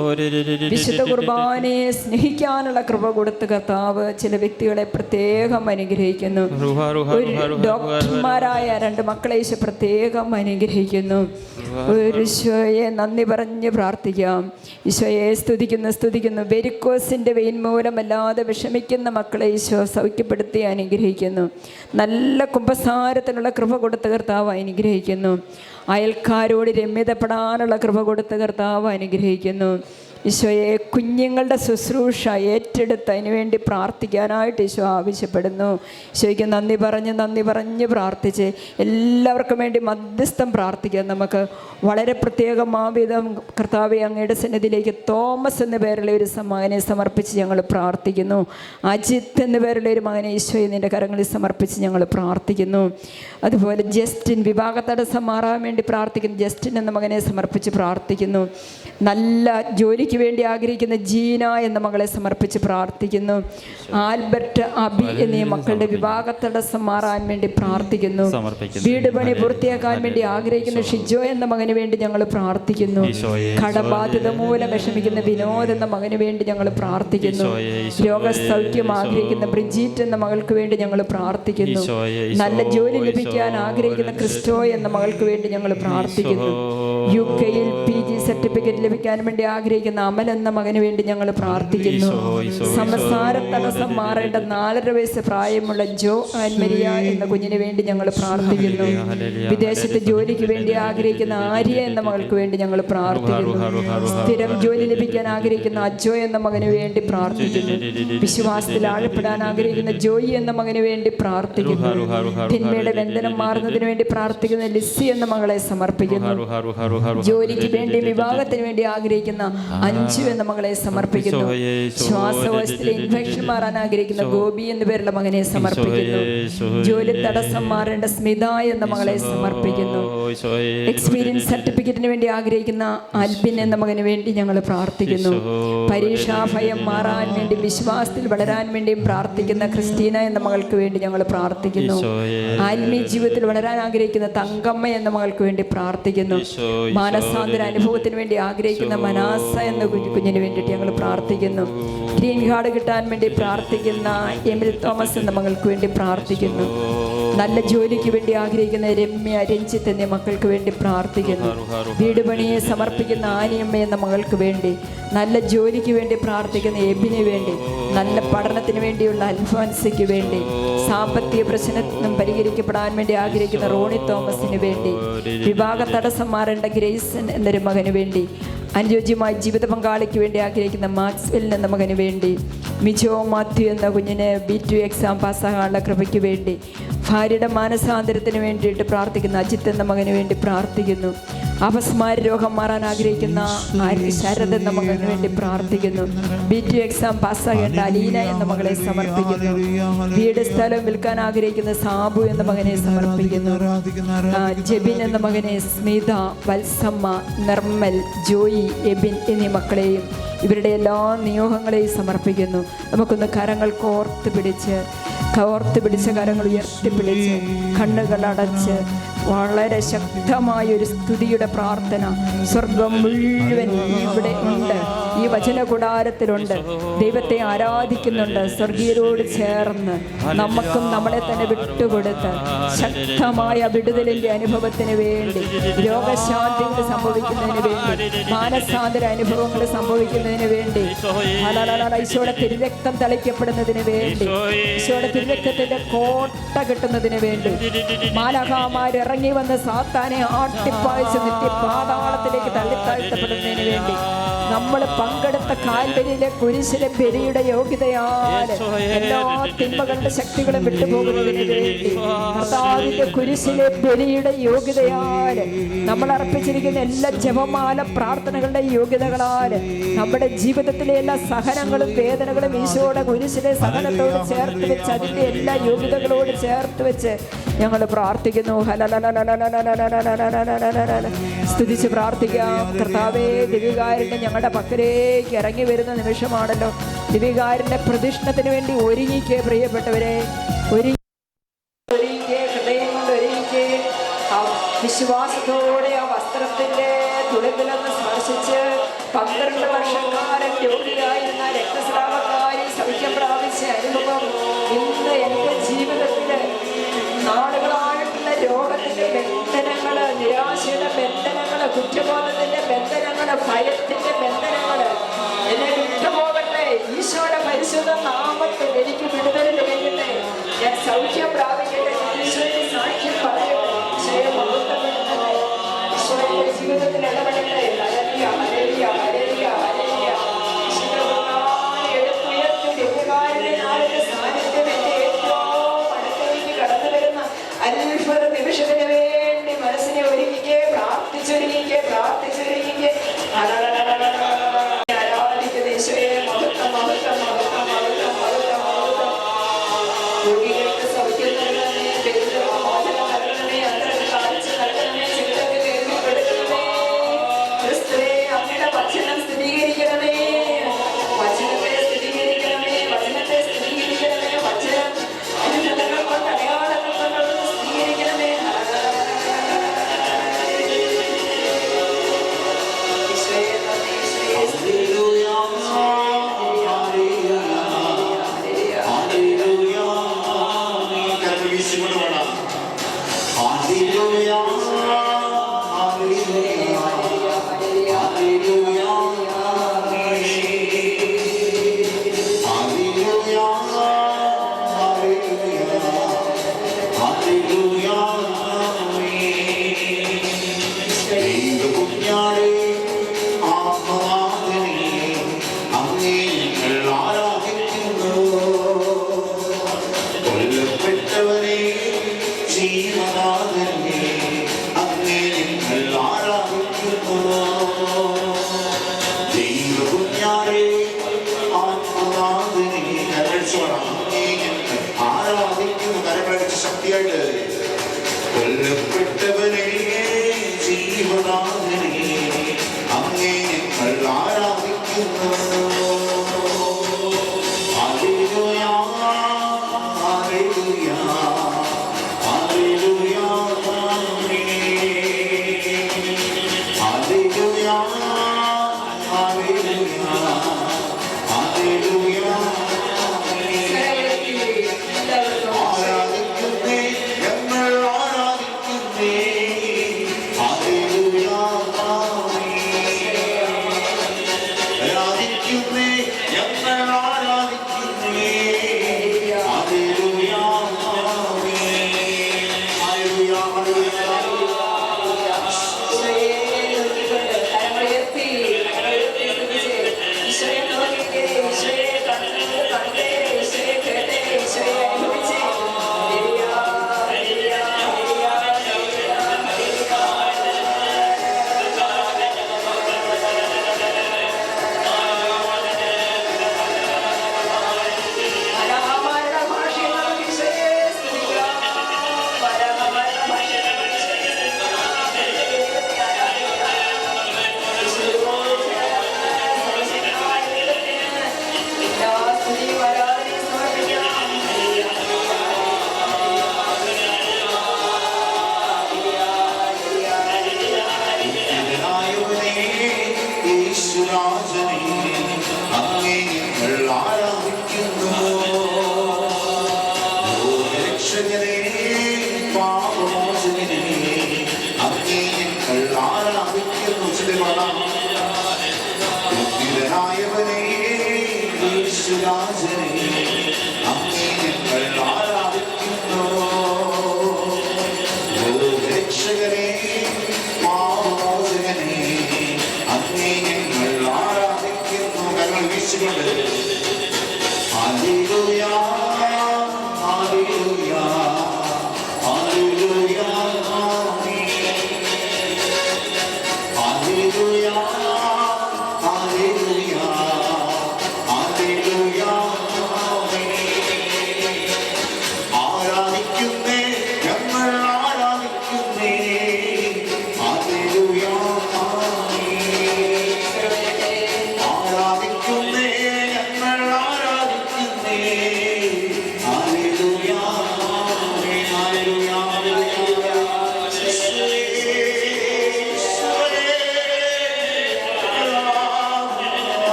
വിശുദ്ധ കുർബാനയെ സ്നേഹിക്കാനുള്ള കൃപ കൊടുത്ത കർത്താവ് ചില വ്യക്തികളെ പ്രത്യേകം അനുഗ്രഹിക്കുന്നു. ഡോക്ടർമാരായ 2 മക്കളെ ഈശോ പ്രത്യേകം അനുഗ്രഹിക്കുന്നു. ഈശോയെ നന്ദി പറഞ്ഞ് പ്രാർത്ഥിക്കാം. ഈശോയെ സ്തുതിക്കുന്നു. വെരിക്കോസിന്റെ വെയിൻ മൂലമല്ലാതെ വിഷമിക്കുന്ന മക്കളെ ഈശോ സൗഖ്യപ്പെടുത്തി അനുഗ്രഹിക്കുന്നു. നല്ല കുമ്പസാരത്തിനുള്ള കൃപ കൊടുത്ത കർത്താവ് അനുഗ്രഹിക്കുന്നു. അയൽക്കാരോട് രമ്യതപ്പെടാനുള്ള കൃപ കൊടുത്ത കർത്താവ് അനുഗ്രഹിക്കുന്നു. ഈശോയെ, കുഞ്ഞുങ്ങളുടെ ശുശ്രൂഷ ഏറ്റെടുത്ത് അതിനുവേണ്ടി പ്രാർത്ഥിക്കാനായിട്ട് ഈശോ ആവശ്യപ്പെടുന്നു. ഈശോയ്ക്ക് നന്ദി പറഞ്ഞ് പ്രാർത്ഥിച്ച് എല്ലാവർക്കും വേണ്ടി മധ്യസ്ഥം പ്രാർത്ഥിക്കാം. നമുക്ക് വളരെ പ്രത്യേകമാവിധം കർത്താവെ അങ്ങയുടെ സന്നിധിയിലേക്ക് തോമസ് എന്ന പേരുള്ള ഒരു മകനെ സമർപ്പിച്ച് ഞങ്ങൾ പ്രാർത്ഥിക്കുന്നു. അജിത്ത് എന്ന പേരുള്ള ഒരു മകനെ ഈശോയെ നിൻ്റെ കരങ്ങളിൽ സമർപ്പിച്ച് ഞങ്ങൾ പ്രാർത്ഥിക്കുന്നു. അതുപോലെ ജസ്റ്റിൻ, വിവാഹ തടസ്സം മാറാൻ വേണ്ടി പ്രാർത്ഥിക്കുന്നു. ജസ്റ്റിൻ എന്ന മകനെ സമർപ്പിച്ച് പ്രാർത്ഥിക്കുന്നു. നല്ല ജോലിക്ക് വേണ്ടി ആഗ്രഹിക്കുന്ന ജീന എന്ന മകളെ സമർപ്പിച്ച് പ്രാർത്ഥിക്കുന്നു. ആൽബർട്ട്, അബി എന്നീ മക്കളുടെ വിവാഹ തടസ്സം മാറാൻ വേണ്ടി പ്രാർത്ഥിക്കുന്നു. വീട് പണി പൂർത്തിയാക്കാൻ വേണ്ടി ആഗ്രഹിക്കുന്ന ഷിജോ എന്ന മകന് വേണ്ടി ഞങ്ങൾ പ്രാർത്ഥിക്കുന്നു. കടബാധ്യത മൂലം വിഷമിക്കുന്ന വിനോദ് എന്ന മകന് വേണ്ടി ഞങ്ങൾ പ്രാർത്ഥിക്കുന്നു. രോഗസൗഖ്യം ആഗ്രഹിക്കുന്ന ബ്രിജിറ്റ് എന്ന മകൾക്ക് വേണ്ടി ഞങ്ങൾ പ്രാർത്ഥിക്കുന്നു. നല്ല ജോലി ലഭിക്കാൻ ആഗ്രഹിക്കുന്ന ക്രിസ്റ്റോ എന്ന മകൾക്ക് വേണ്ടി ഞങ്ങൾ പ്രാർത്ഥിക്കുന്നു. UK-യിൽ PG സർട്ടിഫിക്കറ്റ് ലഭിക്കാൻ വേണ്ടി ആഗ്രഹിക്കുന്ന അമൽ എന്ന മകന് വേണ്ടി ഞങ്ങൾ പ്രാർത്ഥിക്കുന്നു. സംസാര തടസ്സം മാറേണ്ട 4.5 വയസ്സ് പ്രായമുള്ള ജോ ആൻമരിയ എന്ന കുഞ്ഞിന് വേണ്ടി ഞങ്ങൾ പ്രാർത്ഥിക്കുന്നു. വിദേശത്ത് ജോലിക്ക് വേണ്ടി ആഗ്രഹിക്കുന്ന ആര്യ എന്ന മകൾക്ക് വേണ്ടി ഞങ്ങൾ പ്രാർത്ഥിക്കുന്നു. സ്ഥിരം ജോലി ലഭിക്കാൻ ആഗ്രഹിക്കുന്ന അജോ എന്ന മകന് വേണ്ടി പ്രാർത്ഥിക്കുന്നു. വിശ്വാസത്തിൽ ആഴപ്പെടാൻ ആഗ്രഹിക്കുന്ന ജോയി എന്ന മകന് വേണ്ടി പ്രാർത്ഥിക്കുന്നു. തിന്മയുടെ ബന്ധനം മാറുന്നതിന് വേണ്ടി പ്രാർത്ഥിക്കുന്ന ലിസി എന്ന മകളെ സമർപ്പിക്കുന്നു. ജോലിക്ക് വേണ്ടി വിവാഹത്തിന് വേണ്ടി ആഗ്രഹിക്കുന്ന അഞ്ചു എന്ന മകളെ സമർപ്പിക്കുന്നു. ശ്വാസകോശത്തിലെ ഇൻഫെക്ഷൻ മാറാൻ ആഗ്രഹിക്കുന്ന ഗോപി എന്ന പേരുള്ള മകനെ സമർപ്പിക്കുന്നു. ജോലി തടസ്സം മാറേണ്ട സ്മിത എന്ന മകളെ സമർപ്പിക്കുന്നു. എക്സ്പീരിയൻസ് സർട്ടിഫിക്കറ്റിന് വേണ്ടി ആഗ്രഹിക്കുന്ന അൽബിൻ എന്ന മകന് വേണ്ടി ഞങ്ങൾ പ്രാർത്ഥിക്കുന്നു. പരീക്ഷാ ഭയം മാറാൻ വേണ്ടി വിശ്വാസത്തിൽ വളരാൻ വേണ്ടിയും പ്രാർത്ഥിക്കുന്ന ക്രിസ്റ്റീന എന്ന മകൾക്ക് വേണ്ടി ഞങ്ങൾ പ്രാർത്ഥിക്കുന്നു. ആത്മീയ ജീവിതത്തിൽ വളരാൻ ആഗ്രഹിക്കുന്ന തങ്കമ്മ എന്ന മകൾക്ക് വേണ്ടി പ്രാർത്ഥിക്കുന്നു. മാനസാന്തര അനുഭവത്തിന് വേണ്ടി ആഗ്രഹിക്കുന്ന മനാസ എന്ന കുഞ്ഞിന് വേണ്ടിയിട്ട് ഞങ്ങൾ പ്രാർത്ഥിക്കുന്നു. ഗ്രീൻ കാർഡ് കിട്ടാൻ വേണ്ടി പ്രാർത്ഥിക്കുന്ന എമിൽ തോമസ് എന്ന മകൾക്ക് വേണ്ടി പ്രാർത്ഥിക്കുന്നു. നല്ല ജോലിക്ക് വേണ്ടി ആഗ്രഹിക്കുന്ന രമ്യ, രഞ്ജിത്ത് എന്നീ മക്കൾക്ക് വേണ്ടി പ്രാർത്ഥിക്കുന്നു. വീട് പണിയെ സമർപ്പിക്കുന്ന ആനിയമ്മ എന്ന മകൾക്ക് വേണ്ടി, നല്ല ജോലിക്ക് വേണ്ടി പ്രാർത്ഥിക്കുന്ന എബിന് വേണ്ടി, നല്ല പഠനത്തിന് വേണ്ടിയുള്ള അൽഫോൻസിക്ക് വേണ്ടി, സാമ്പത്തിക പ്രശ്നം പരിഹരിക്കപ്പെടാൻ വേണ്ടി ആഗ്രഹിക്കുന്ന റോണി തോമസിന് വേണ്ടി, വിവാഹ തടസ്സം മാറേണ്ട ഗ്രേസൻ എന്നൊരു മകന് വേണ്ടി, അനുയോജ്യമായ ജീവിത പങ്കാളിക്ക് വേണ്ടി ആഗ്രഹിക്കുന്ന മാക്സ്വെൽ എന്ന മകന് വേണ്ടി, മിജോ മാത്യു എന്ന കുഞ്ഞിന് B2 എക്സാം പാസ്സാകാനുള്ള കൃപയ്ക്ക് വേണ്ടി, ഭാര്യയുടെ മാനസാന്തരത്തിന് വേണ്ടിയിട്ട് പ്രാർത്ഥിക്കുന്ന അജിത്ത് എന്ന മകന് വേണ്ടി പ്രാർത്ഥിക്കുന്നു. അപസ്മാര രോഗം മാറാൻ ആഗ്രഹിക്കുന്ന ശരത് എന്ന മകന് വേണ്ടി പ്രാർത്ഥിക്കുന്നു. B2 എക്സാം പാസ്സാകേണ്ട അലീന എന്ന മകളെ സമർപ്പിക്കുന്നു. വീട് സ്ഥലം വിൽക്കാൻ ആഗ്രഹിക്കുന്ന സാബു എന്ന മകനെ സമർപ്പിക്കുന്നു. ജെബിൻ എന്ന മകനെ, സ്മിത, വത്സമ്മ, നിർമ്മൽ, ജോയി, എബിൻ എന്നീ മക്കളെയും ഇവരുടെ എല്ലാ നിയോഗങ്ങളെയും സമർപ്പിക്കുന്നു. നമുക്കൊന്ന് കരങ്ങൾ കോർത്ത് പിടിച്ച് കരങ്ങൾ ഉയർത്തിപ്പിടിച്ച് കണ്ണുകൾ അടച്ച് വളരെ ശക്തമായൊരു സ്തുതിയുടെ പ്രാർത്ഥന സ്വർഗം മുഴുവൻ ഇവിടെ ഉണ്ട്, ഈ വചനകൂടാരത്തിലുണ്ട്. ദൈവത്തെ ആരാധിക്കുന്നുണ്ട്. സ്വർഗീയരോട് ചേർന്ന് നമുക്കും നമ്മളെ തന്നെ വിട്ടുകൊടുത്ത് ശക്തമായ വിടുതലിന്റെ അനുഭവത്തിന് വേണ്ടി, രോഗശാന്തികൾ സംഭവിക്കുന്നതിന് വേണ്ടി, മാനസാന്തര അനുഭവങ്ങൾ സംഭവിക്കുന്നതിന് വേണ്ടി, ഈശോയുടെ തിരുരക്തം തളിക്കപ്പെടുന്നതിന് വേണ്ടി, ഈശോയുടെ തിരുരക്തത്തിന്റെ കോട്ട കിട്ടുന്നതിന് വേണ്ടി, മാലാഖമാർ ഇറങ്ങി വന്ന് സാത്താനെ ആട്ടിപ്പായിച്ച് നിത്യ പാതാളത്തിലേക്ക് തള്ളിത്താഴ്ത്തപ്പെടുന്നതിന് വേണ്ടി നമ്മൾ പങ്കെടുത്ത കാൽവരിയിലെ കുരിശിലെ ബലിയുടെ യോഗ്യതയാൽ എല്ലാ തിന്മകളുടെ ശക്തികളും വിട്ടുപോകുന്നതിന് വേണ്ടി കർത്താവിന്റെ കുരിശിലെ ബലിയുടെ യോഗ്യതയാൽ നമ്മൾ അർപ്പിച്ചിരിക്കുന്ന എല്ലാ ജപമാല പ്രാർത്ഥനകളുടെ യോഗ്യതകളാൽ നമ്മുടെ ജീവിതത്തിലെ എല്ലാ സഹനങ്ങളും വേദനകളും ഈശോയുടെ കുരിശിലെ സഹനത്തോട് ചേർത്ത് വെച്ച് അതിന്റെ എല്ലാ യോഗ്യതകളോട് ചേർത്ത് വെച്ച് ഞങ്ങൾ പ്രാർത്ഥിക്കുന്നു. സ്തുതിച്ച് പ്രാർത്ഥിക്കാം. കർത്താവേ, ദിവ്യകാരുണ്യം ഞങ്ങളുടെ പക്കലേക്ക് ഇറങ്ങി വരുന്ന നിമിഷമാണല്ലോ. ദിവ്യകാരുണ്യ പ്രതിഷ്ഠത്തിന് വേണ്ടി ഒരുങ്ങിക്കേ പ്രിയപ്പെട്ടവരെ, ഒരുങ്ങിക്കേ, ഹൃദയം കൊണ്ട് ഒരുങ്ങിക്കേ. ആ വിശ്വാസത്തോടെ ആ വസ്ത്രത്തിന്റെ തുളമ്പിലൊന്ന് സ്പർശിച്ച് 12 വർഷക്കാലം രോഗിയായിരുന്ന രക്തസ്രാവക്കാരി സൗഖ്യം പ്രാപിച്ച അനുഭവം ഇന്ന് എൻ്റെ ജീവിതത്തില് നാളുകളായിട്ടുള്ള രോഗത്തിന്റെ ബന്ധനങ്ങള്, നിരാശയുടെ ബന്ധനങ്ങള്, കുറ്റബോധത്തിന്റെ ബന്ധനങ്ങള്, ഭയത്തിന്റെ ബന്ധനങ്ങള് എന്നെ വിട്ടുപോകട്ടെ. ഈശോയുടെ പരിശുദ്ധ നാമത്തിൽ എനിക്ക് വിടുതൽ ലഭിക്കട്ടെ. ഞാൻ സൗഖ്യം പ്രാപിക്കട്ടെ. ഈശോയുടെ സാക്ഷ്യം പറയട്ടെ. ഈശോയെ മഹത്വപ്പെടുത്തട്ടെ. ഈശോയുടെ ജീവിതത്തിൽ ഇടപെടട്ടെ. Hallelujah, hallelujah, hallelujah, hallelujah. എടുത്തുയർത്തി ദിവ്യകാരുണ്യ നാളിന്റെ സാന്നിധ്യം എന്റെ ഏറ്റവും അടുത്തേക്ക് കടന്നു വരുന്ന അത്ഭുത നിമിഷത്തിന് വേണ്ടി മനസ്സിനെ ഒരുങ്ങിക്കേ, പ്രാർത്ഥിച്ചൊരുങ്ങിക്കേ, പ്രാർത്ഥിച്ചൊരുങ്ങിക്കേ. ആരാധിക്കുന്ന ഈശോയെ മഹത്വം, മഹത്വം, മഹത്വം, മഹത്വം, മഹത്വം, മഹത്വം. രോഗികൾക്ക് സൗഖ്യം നൽകണമേ, ദരിദ്രർക്ക് മോചനം നൽകണമേ, അന്തരങ്ങൾക്ക് കാഴ്ച നൽകണമേ, ചിന്തക്ക് കേൾവിപ്പെടുത്തണമേ. ക്രിസ്തുവേ, അങ്ങയുടെ വചനം സ്ഥിരീകരിക്കണമേ, വചനത്തെ സ്ഥിരീകരിക്കണമേ, വചനത്തെ സ്ഥിരീകരിക്കണമേ. വചനം അത്ഭുതങ്ങൾ കൊണ്ട് അടയാളങ്ങൾ കൊണ്ട് സ്ഥിരീകരിക്കണമേ. ഈശോയെ നന്ദി, ഈശോയെ സ്തുതി. കൊല്ലപ്പെട്ടവനെ ജീവനാഥനെ അങ്ങേ ഞങ്ങൾ ആരാധിക്കുന്നു. Hallelujah, hallelujah, hallelujah, hallelujah, hallelujah, hallelujah. ആരാധിക്കുന്നേ, ഞങ്ങൾ ആരാധിക്കുന്നേ. ഹല്ലേലൂയ, ആരാധിക്കുന്നേ.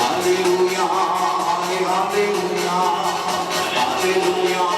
Hallelujah, hallelujah, hallelujah.